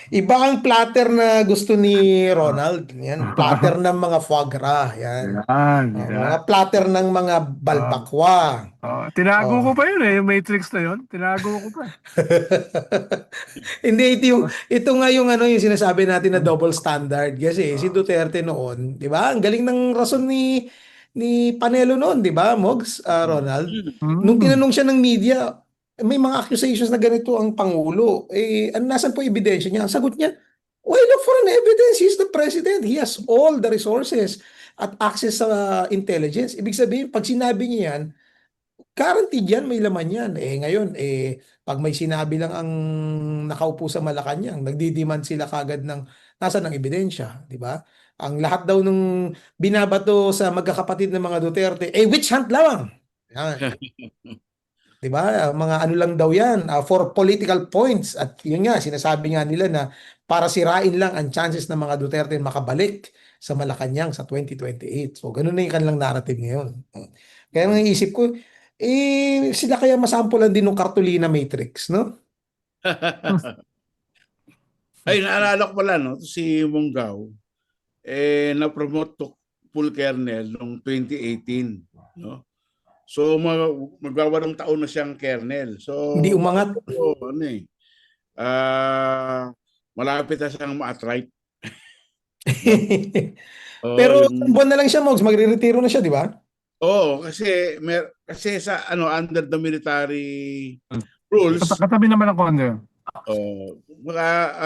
Iba ang platter na gusto ni Ronald. Yan, platter ng mga foie gras. Yan. Yan, Mga yan. platter ng mga Oo. balbakwa. Tinago ko Oh. pa yun eh, yung Matrix na yun. Tinago ko pa. Hindi ito nga yung yung sinasabi natin na double standard kasi si Duterte noon, 'di ba? Ang galing ng rason ni Panelo noon, 'di ba? Mogs, Ronald. Nung Mm. tinanong siya ng media, may mga accusations na ganito ang pangulo. Nasan po ebidensya niya? Ang sagot niya, why look for an evidence? He's the president. He has all the resources at access sa intelligence. Ibig sabihin, pag sinabi niya yan, guaranteed yan, may laman yan. Ngayon, pag may sinabi lang ang nakaupo sa Malacanang, nagdidemand sila kagad ng nasa ng ebidensya, di ba? Ang lahat daw nung binabato sa magkakapatid ng mga Duterte, witch hunt lang. Yan. Di ba? Mga ano lang daw yan, for political points. At yun nga, sinasabi nga nila na para sirain lang ang chances ng mga Duterte makabalik sa Malacanang sa 2028. So, ganun na yung kanilang narrative ngayon. Kaya naisip ko, sila kaya masampulan din ng Cartolina Matrix, no? Ay, naalala ko pala, no, si Monggaw, na-promote to full colonel noong 2018, no? So magwawalong taon na siyang colonel. So Hindi umangat. ano malapit na siyang ma-attrite. No? Pero isang Yung buwan na lang siya, Mogs. Magre-retiro na siya, di ba? kasi sa under the military rules, Katabi naman ng condo.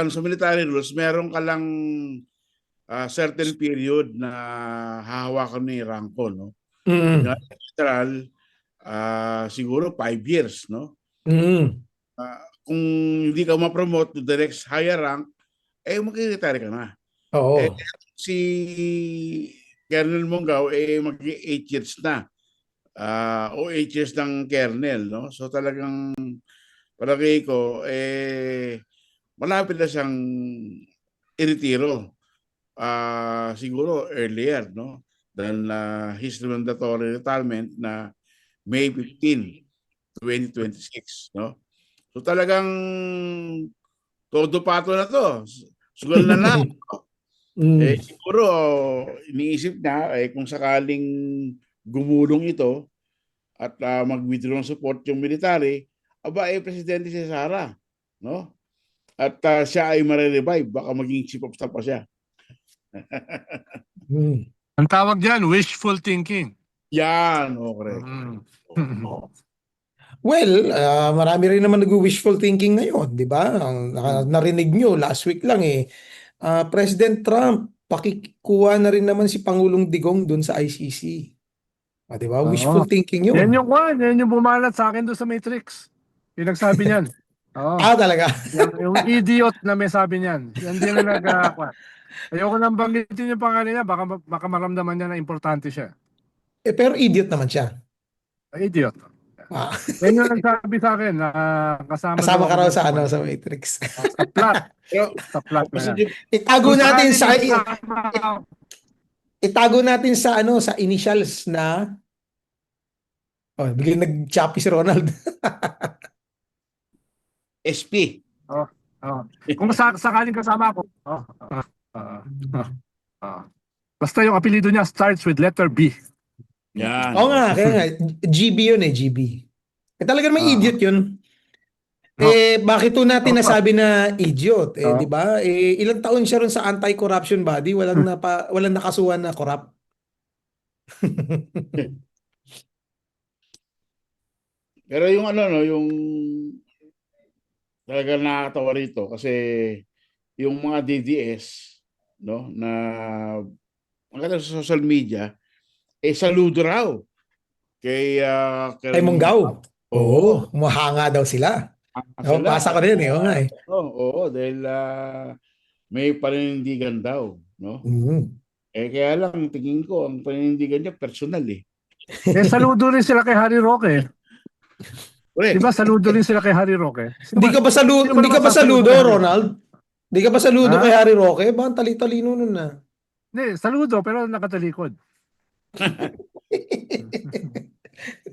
sa military rules, meron ka lang certain period na hahawakan ni ranko, no? Mm. General, siguro 5 years, no? Mm. Kung hindi ka ma-promote to the next higher rank, mag-retire ka na. Oo. Si Colonel Monggaw, mag-8 years na. O 8 years ng Colonel, no? So talagang palagay ko, malapit na siyang iretiro. Siguro earlier, no? Than his mandatory retirement na May 15, 2026, no? So talagang todo pato na to. Sugal na lang. Mm. Siguro iniisip niya kung sakaling gumulong ito at mag-withdraw ng support yung military, presidente si Sara, no? At siya ay mare-revive, baka maging chief of staff pa siya. Mm. Ang tawag diyan, wishful thinking. Yan, correct. Well, marami rin naman nag-wishful thinking ngayon, di ba? Narinig nyo, last week lang President Trump, pakikuha na rin naman si Pangulong Digong dun sa ICC. Di ba? Wishful thinking Yan yun. yan yung bumalat sa akin doon sa Matrix. Yung nagsabi niyan. Talaga? Yung idiot na may sabi niyan. Yan din na ayoko nang banggitin yung pangalan niya, baka maramdaman niya na importante siya. Pero idiot naman siya. Idiot. Ah. Yan yung nagsabi sa akin na kasama Kasama daw ka ako raw dun sa Matrix. sa plot. Pero, Sa plot na yan. Itago Kung natin sakaling sa kasama- itago natin sa initials na biglang nag-choppy si Ronald. SP. Kung sakaling kasama ako. Basta yung apelido niya starts with letter B. Yan. Oo nga, kaya nga. GB yun GB. Talaga naman idiot yun. Bakit to natin nasabi na idiot? Di ba? Ilang taon siya ron sa anti-corruption body, walang nakasuhan na corrupt. Pero yung yung talaga nakakatawa rito kasi yung mga DDS, no, na magkita sa social media, saludo raw kay Monggaw. Oo, mahanga daw sila. Basa ko rin oo nga dahil may paninindigan daw, no? Kaya lang tingin ko ang paninindigan niya personal saludo rin sila kay Harry Roque. Di ba saludo rin sila kay Harry Roque? Hindi ka ba saludo, Ronald? Hindi ka ba saludo kay Harry Roque? Ba, tali-talino nun na. Hindi, saludo pero nakatalikod.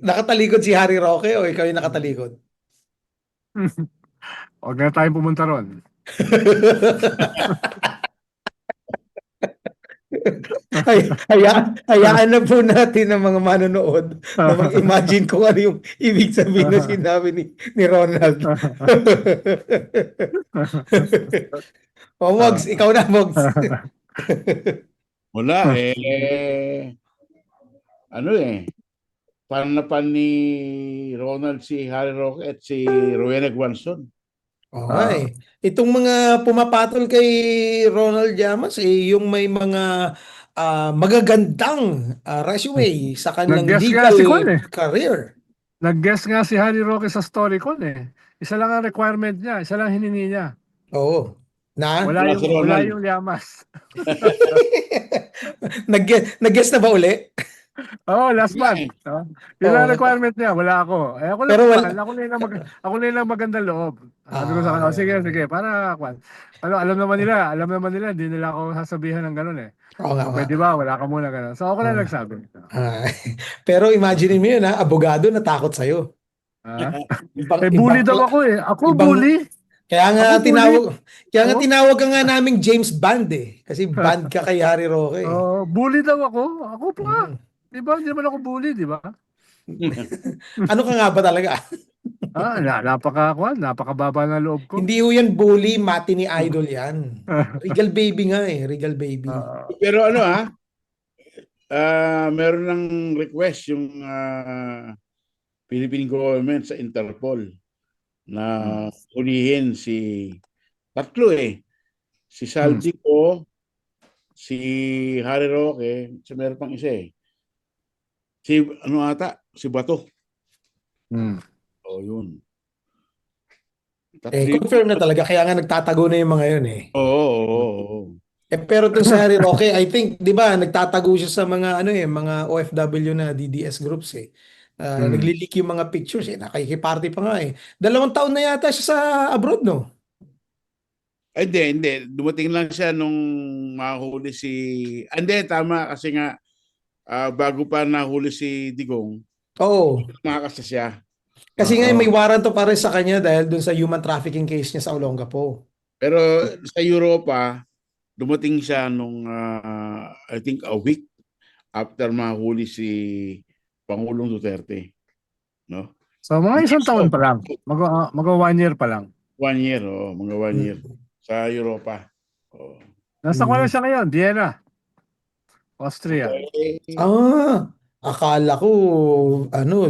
Nakatalikod si Harry Roque o ikaw yung nakatalikod? Huwag na tayong pumunta ron. Hayaan na po natin ang mga manonood na mag-imagine kung ano yung ibig sabihin na sinabi ni Ronald. Mogs, ikaw na, Mogs. Wala panapan ni Ronald si Harry Roque at si Rowena Guanzon. Okay. Itong mga pumapatol kay Ronald Llamas, yung may mga magagandang resume sa kanilang legal career. Nag-guess nga si Harry Roque sa story ko Isa lang ang requirement niya, isa lang hiningi niya. Oo. Wala yung Llamas. Nag-guess na ba uli? Oh, last Yeah, month. eh. No? Yun lang ang Oo. requirement niya, wala ako. Eh ako lang Pero naman, wala. ako na lang magandang loob. Sabi ko sa Ah, kanya, "Oh, sige, sige, para kwan. Ano, alam naman nila, hindi nila ako sasabihan ng ganun eh. oo nga, O, nga. pwede ba, wala ka muna ganun. So ako lang Ah, nagsabi. ah. Pero imagine mo yun ha, abogado natakot sa'yo. Ha? Ibang, Eh, bully ibang, daw ako eh. Ako ibang, bully. kaya nga Ako bully. tinawag, kaya nga Oh, tinawag ka nga naming James Bond eh. Kasi band ka kay Harry Roque eh. oh, bully daw ako. Ako pa. Mm. Di ba? Hindi naman ako bully, di ba? Ano ka nga ba talaga? Napakababa ng loob ko. Hindi ho yan bully, matinee idol yan. Regal baby nga eh, regal baby. Pero ano meron ng request yung Philippine government sa Interpol na hulihin si tatlo eh. Si Hmm. Saldico, si Harry Roque, si meron pang isa eh. Si ano ata, si Bato. Hmm. Oh, yun. Eh, Tatlo yun. confirm na talaga, kaya nga nagtatago na yung mga yun eh. Oo. Eh, pero dun sa Harry Roque, I think, di ba, nagtatago siya sa mga, ano eh, mga OFW na DDS groups eh. Hmm. Nagli-leak yung mga pictures eh, nakikiparty pa nga eh. 2 taon na yata siya sa abroad, no? Ay, hindi. Dumating lang siya nung mahuli si... Hindi, tama. Kasi nga, bago pa nahuli si Digong, Oo. makakasa siya. Kasi nga may Oo. warrant to para sa kanya dahil dun sa human trafficking case niya sa Olongapo. Pero sa Europa, dumating siya nung, I think, a week after mahuli si Pangulong Duterte. No? So mga isang taon pa lang. Mag 1 year pa lang. 1 year, mga 1 year. Mm. Sa Europa. Oh. Nasa ko na Mm. siya ngayon, Vienna, Austria. Okay. Akala ko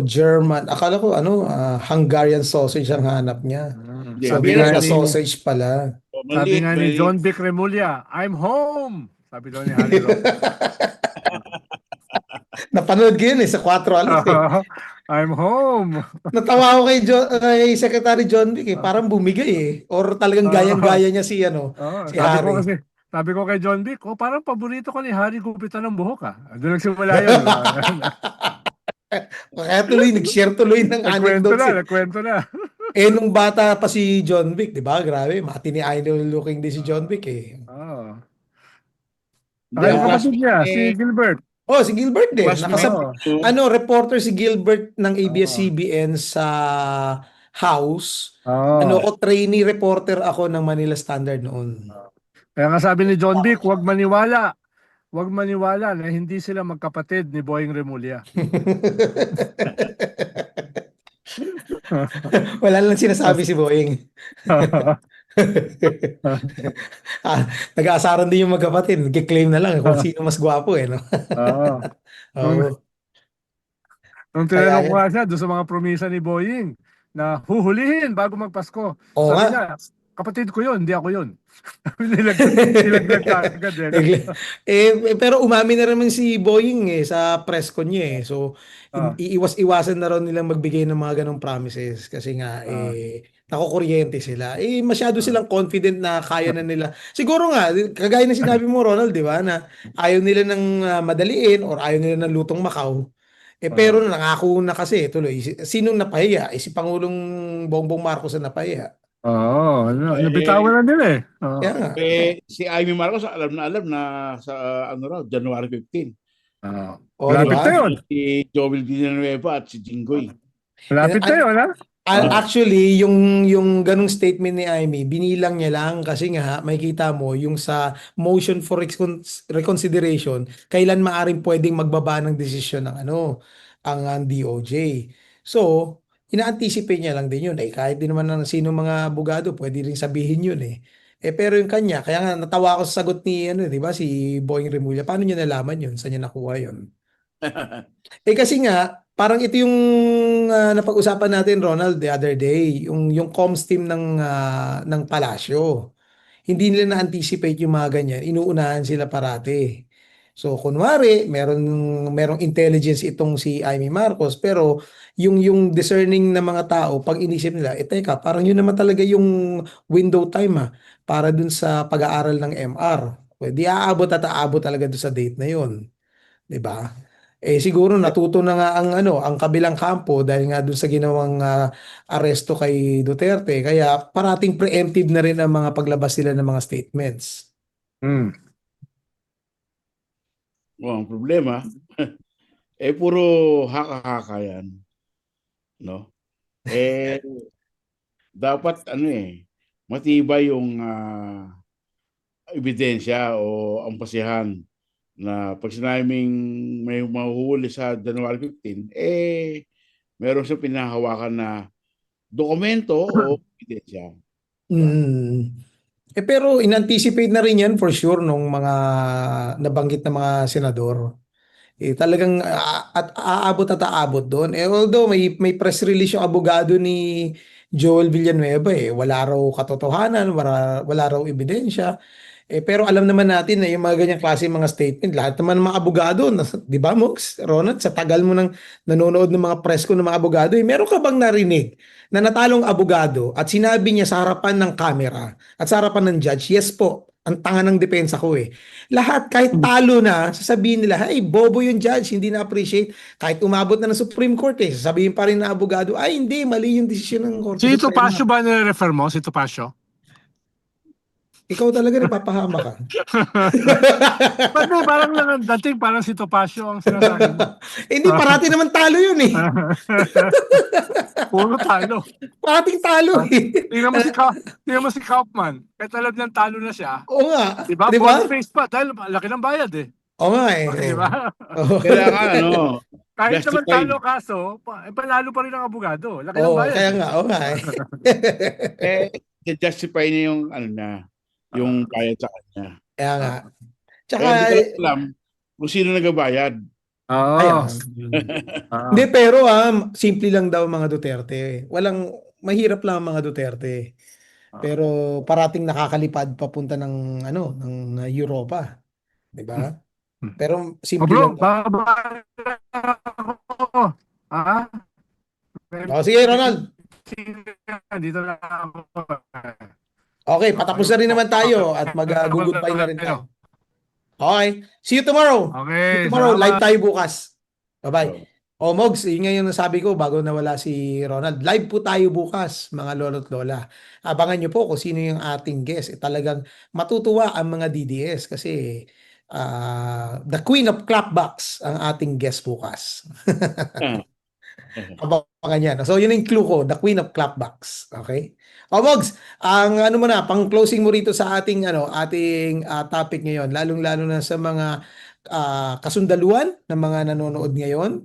German. Akala ko Hungarian sausage ang hanap niya. Hindi, Sabi Vienna nga Vienna, na ni sausage pala. sabi maliit, nga ni maliit. John Vic Remulla, I'm home. Sabi daw ni Harry Roque. Napanood ko yun eh sa 4 alas eh. I'm home. Natawa ako kay Secretary John Vic eh. Parang bumigay eh. Or talagang Ah, gayang-gaya niya si Harry. sabi ko kay John Vic, oh, parang paborito ko ni Harry gupitan ng buhok ah. Doon nagsimula yun. Kaya tuloy, nag-share tuloy ng anecdotes eh. Nagkwento na. Eh, nung bata pa si John Wick, di ba? Grabe, matini idol looking din si John Wick eh. Oh. Hindi, Saka ang yung kapatid classmate niya, ni, si Gilbert. Oh, si Gilbert din. classmate Oo. ko, Reporter si Gilbert ng Oo. ABS-CBN sa House. Oo. Trainee reporter ako ng Manila Standard noon. Kaya nga sabi ni John Vic, huwag maniwala. Huwag maniwala na hindi sila magkapatid ni Boying Remulla. Wala lang sinasabi si Boying. Nag-aasaran din yung magkapatid. Nag-claim na lang kung sino mas gwapo eh. No? Oo. Nung, Oo. nung Kaya tinanong ko yan. nga siya doon sa mga promisa ni Boying na huhulihin bago magpasko. Oo Sabi nga. niya, kapatid ko yun, hindi ako yun. Nilaglag ka agad eh. No? Pero umamin na naman si Boying sa press con niya eh. So, Ah, iiwas-iwasan na rin nilang magbigay ng mga ganong promises kasi nga ah, nakukuryente sila. Masyado ah, silang confident na kaya na nila. Siguro nga, kagaya na sinabi mo Ronald, di ba, na ayaw nila ng madaliin or ayaw nila ng lutong Macau. Pero ah. nangako na kasi tuloy. Sinong napahiya? Si Pangulong Bongbong Marcos ang napahiya. Oo, nabitawan eh, na nila eh. Oo. Kaya nga. si Amy Marcos, alam na sa, January 15. Oo. O, di Malapit na ba? yun. Si Joel Villanueva at si Jinggoy. Malapit na yun, ha? Ah, Actually, yung ganung statement ni Amy, binilang niya lang kasi nga makikita mo yung sa motion for reconsideration, kailan maaring pwedeng magbaba ng desisyon ng ang DOJ. So, ina-anticipate niya lang din yun. Kahit din naman ng sino mga abogado, pwede rin sabihin yun eh. Pero yung kanya, kaya nga natawa ako sa sagot ni di ba, si Boying Remulla. Paano niya nalaman yun? Saan niya nakuha yun? Kasi nga, parang ito yung napag-usapan natin, Ronald, the other day, yung comms team ng Palasyo. Hindi nila na-anticipate yung mga ganyan. Inuunahan sila parati. So, kunwari, merong intelligence itong si Amy Marcos, pero yung discerning na mga tao, pag inisip nila, teka, parang yun naman talaga yung window time para dun sa pag-aaral ng MR. Pwede aabot at aabot talaga dun sa date na yun. 'Di ba? Siguro natuto na nga ang ang kabilang kampo dahil nga doon sa ginawang aresto kay Duterte. Kaya parating preemptive na rin ang mga paglabas nila ng mga statements. Hmm. Ang problema, puro haka-haka yan, no? Eh, dapat matibay yung ebidensya o ang pasihan na pag sinabing may mahuhuli sa January 15, meron siyang pinahawakan na dokumento o ebidensya. Diba? Mm. Pero in-anticipate na rin yan for sure nung mga nabanggit na mga senador. Talagang aabot doon. Although may press release yung abogado ni Joel Villanueva wala raw katotohanan, wala raw ebidensya. Pero alam naman natin na yung mga ganyang klase mga statement, lahat naman ng mga abogado, di ba Mox, Ronald, sa tagal mo nang nanonood ng mga press ko ng mga abogado, meron ka bang narinig na natalong abogado at sinabi niya sa harapan ng camera at sa harapan ng judge, yes po, ang tanga ng depensa ko Lahat, kahit talo na, sasabihin nila, hey, bobo yung judge, hindi na-appreciate. Kahit umabot na ng Supreme Court sasabihin pa rin ng abogado, ay hindi, mali yung desisyon ng Korte Si Suprema. Topacio ba nire-refer mo? Si Topacio? Ikaw talaga nagpapahama ka. Ba't may parang lang ang dating parang si Topacio ang sinasabi mo? Hindi, parati naman talo yun Puro talo. Parating talo Tingnan mo si Kaufman. Kahit alam niyang talo na siya. Oo nga, Di ba? di ba? Boniface pa. Dahil laki ng bayad eh. Oo nga Di ba? Oo. Kailangan Kahit naman justified. talo kaso, panalo pa rin ang abogado. Laki ng Oo, bayad kaya eh. nga, oo nga Justify niya yung yung bayad sa kanya. Kaya nga. Tsaka, Kaya hindi ko lang alam kung sino nagbabayad. Oo. ayan. Hindi, pero simple lang daw mga Duterte. Mahirap lang ang mga Duterte. Pero parating nakakalipad papunta ng Europa. Di ba? Pero Oh simple lang bro, daw. baba ako. Ah? Sige, Ronald. Dito na ako. Okay, patapos na rin naman tayo at mag-goodbye na rin tayo. Okay. See you tomorrow. See you Okay, tomorrow. Live salamat. tayo bukas. Bye-bye. So, Mogs, yun nga yung nasabi ko bago nawala si Ronald. Live po tayo bukas, mga lolo't lola. Abangan nyo po kung sino yung ating guest. Talagang matutuwa ang mga DDS kasi the Queen of Clapbacks ang ating guest bukas. Abangan yan. So, yun yung clue ko, the Queen of Clapbacks. Okay? Mogs, ang ano mo na, pang closing mo rito sa ating topic ngayon, lalong-lalo na sa mga kasundaluhan ng mga nanonood ngayon,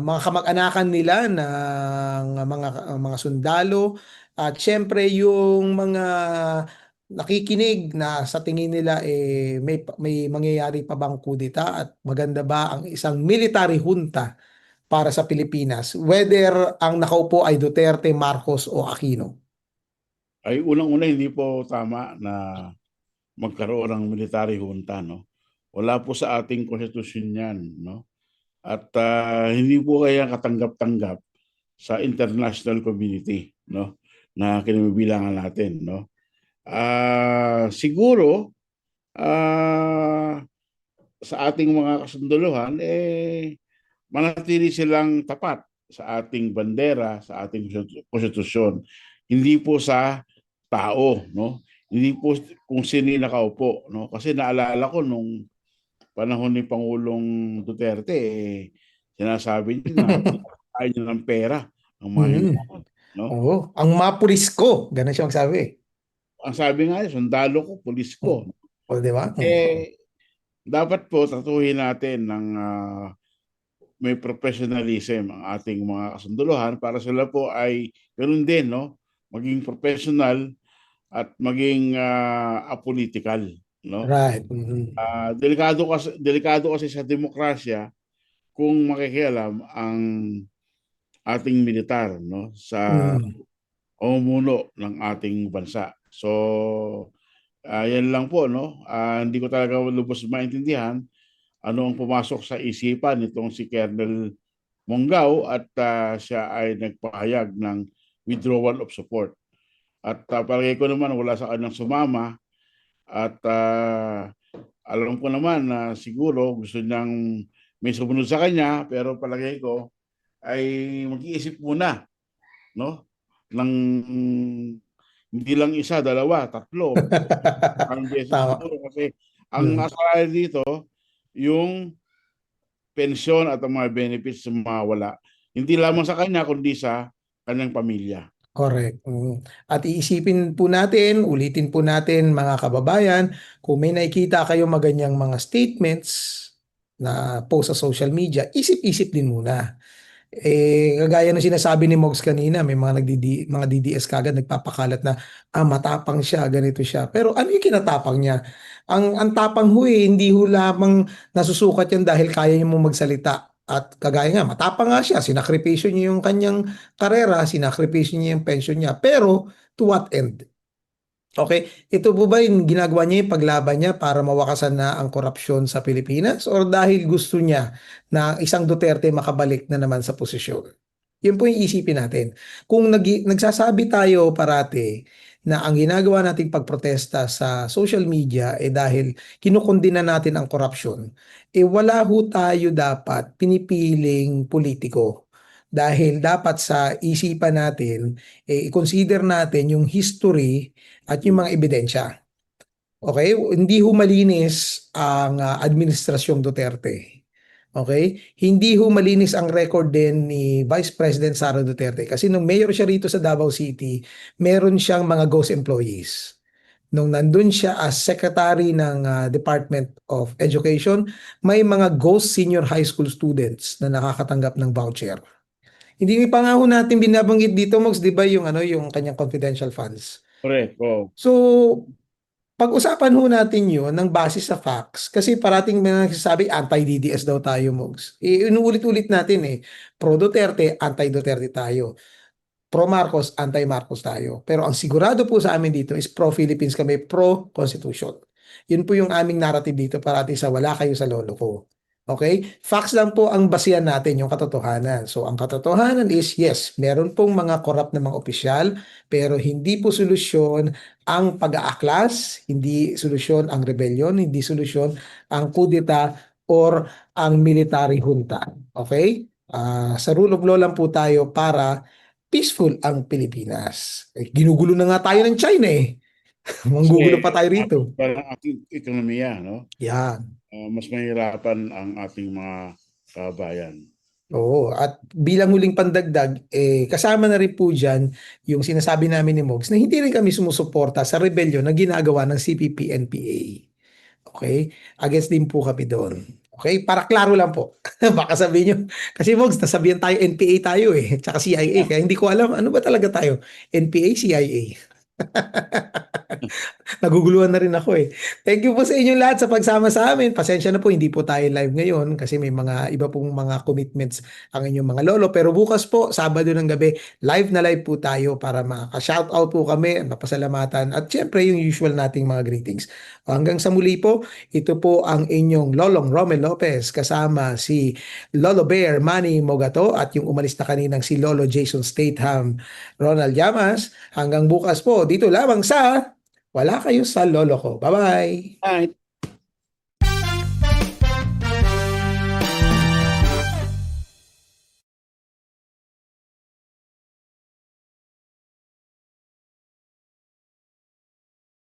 mga kamag-anakan nila ng mga sundalo, at syempre yung mga nakikinig na sa tingin nila may mangyayari pa bang kudita at maganda ba ang isang military junta para sa Pilipinas, whether ang nakaupo ay Duterte, Marcos o Aquino. ay unang-una hindi po tama na magkaroon ng military junta, no? Wala po sa ating konstitusyon 'yan, no? At hindi po kaya katanggap-tanggap sa international community, no? Na kinabibilangan natin, no? Siguro sa ating mga kasunduluhan manatili silang tapat sa ating bandera, sa ating konstitusyon. Hindi po sa tao, no? Hindi po kung sino yung nakaupo, no? Kasi naalala ko nung panahon ni Pangulong Duterte, sinasabi niya na ayaw niya ng pera ang mga Mm. hinahan, no? Oo, ang mapulis ko, ganun siya magsabi. Ang sabi nga niya, sundalo ko, pulis ko. O, di ba? Dapat po tatuhin natin ng may professionalism ang ating mga kasunduluhan para sila po ay ganoon din, no? Maging professional at maging apolitical, no? Right. Mhm. Delikado kasi sa demokrasya kung makikialam ang ating militar, no, sa Mm. pamumuno ng ating bansa. So yan lang po, no. Hindi ko talaga lubos maintindihan ano ang pumasok sa isipan nitong si Colonel Monggao at siya ay nagpahayag ng withdrawal of support. At palagay ko naman wala sa kanyang sumama at alam ko naman na siguro gusto niyang may sumunod sa kanya, pero palagay ko ay mag-iisip muna, no? Ng hindi lang isa, dalawa, tatlo, ang beses Tama. siguro kasi ang Mm. asalayan dito yung pensyon at ang mga benefits na mawala. Hindi lamang sa kanya kundi sa kanyang pamilya. Correct. At iisipin po natin, ulitin po natin mga kababayan, kung may nakikita kayo maganyang mga statements na post sa social media, isip-isip din muna. Kagaya ng sinasabi ni Mogs kanina, may mga DDS kagad nagpapakalat na matapang siya, ganito siya. Pero ano yung kinatapang niya? Ang tapang ho hindi ho lamang nasusukat yan dahil kaya niya mo magsalita. At kagaya nga, matapang nga siya, sinakripisyo niya yung kanyang karera, sinakripisyo niya yung pension niya. Pero to what end? Okay, ito po ba yung ginagawa niya yung paglaban niya para mawakasan na ang korupsyon sa Pilipinas or dahil gusto niya na isang Duterte makabalik na naman sa posisyon? Yun po yung isipin natin. Kung nagsasabi tayo parati na ang ginagawa nating pagprotesta sa social media dahil kinukondina natin ang korupsyon, wala ho tayo dapat pinipiling politiko. Dahil dapat sa isipan natin, i-consider natin yung history at yung mga ebidensya. Okay? Hindi ho malinis ang administrasyong Duterte. Okay? Hindi ho malinis ang record din ni Vice President Sara Duterte kasi nung mayor siya rito sa Davao City, meron siyang mga ghost employees. Nung nandun siya as secretary ng Department of Education, may mga ghost senior high school students na nakakatanggap ng voucher. Hindi pa nga ho natin binabanggit dito, Mox, di ba yung yung kanyang confidential funds. Correct. Oh. So, pag-usapan ho natin yun ng base sa facts kasi parating may nagsasabi anti-DDS daw tayo, Mogs. Inuulit-ulit natin Pro Duterte, anti-Duterte tayo. Pro Marcos, anti-Marcos tayo. Pero ang sigurado po sa amin dito is pro-Philippines kami, pro-Constitution. Yun po yung aming narrative dito parati sa wala kayo sa lolo ko. Okay? Facts lang po ang basihan natin, yung katotohanan. So, ang katotohanan is, yes, meron pong mga corrupt na mga opisyal, pero hindi po solusyon ang pag-aaklas, hindi solusyon ang rebellion, hindi solusyon ang kudeta or ang military junta. Okay? Sa rule of law lang po tayo para peaceful ang Pilipinas. Ginugulo na nga tayo ng China Kasi Manggugulo pa tayo rito. parang ating ekonomiya, no? Yan. Mas mahirapan ang ating mga kabayan. Oo, at bilang huling pandagdag, kasama na rin po dyan yung sinasabi namin ni Mogs na hindi rin kami sumusuporta sa rebellion na ginagawa ng CPP-NPA. Okay? Against din po kami doon. Okay? Para klaro lang po. Baka sabihin nyo, kasi Mogs, nasabihan tayo NPA tayo tsaka CIA. Kaya hindi ko alam, ano ba talaga tayo? NPA, CIA. Naguguluhan na rin ako Thank you po sa inyong lahat sa pagsama sa amin. Pasensya na po, hindi po tayo live ngayon kasi may mga iba pong mga commitments ang inyong mga lolo. Pero bukas po, Sabado ng gabi, live na live po tayo para makaka-shoutout po kami, mapasalamatan at syempre yung usual nating mga greetings. Hanggang sa muli po, ito po ang inyong Lolong Romel Lopez kasama si Lolo Bear Manny Mogato at yung umalis na kaninang si Lolo Jason Statham Ronald Llamas. Hanggang bukas po, dito lamang sa Wala Kayo sa Lolo Ko. Bye-bye! Right.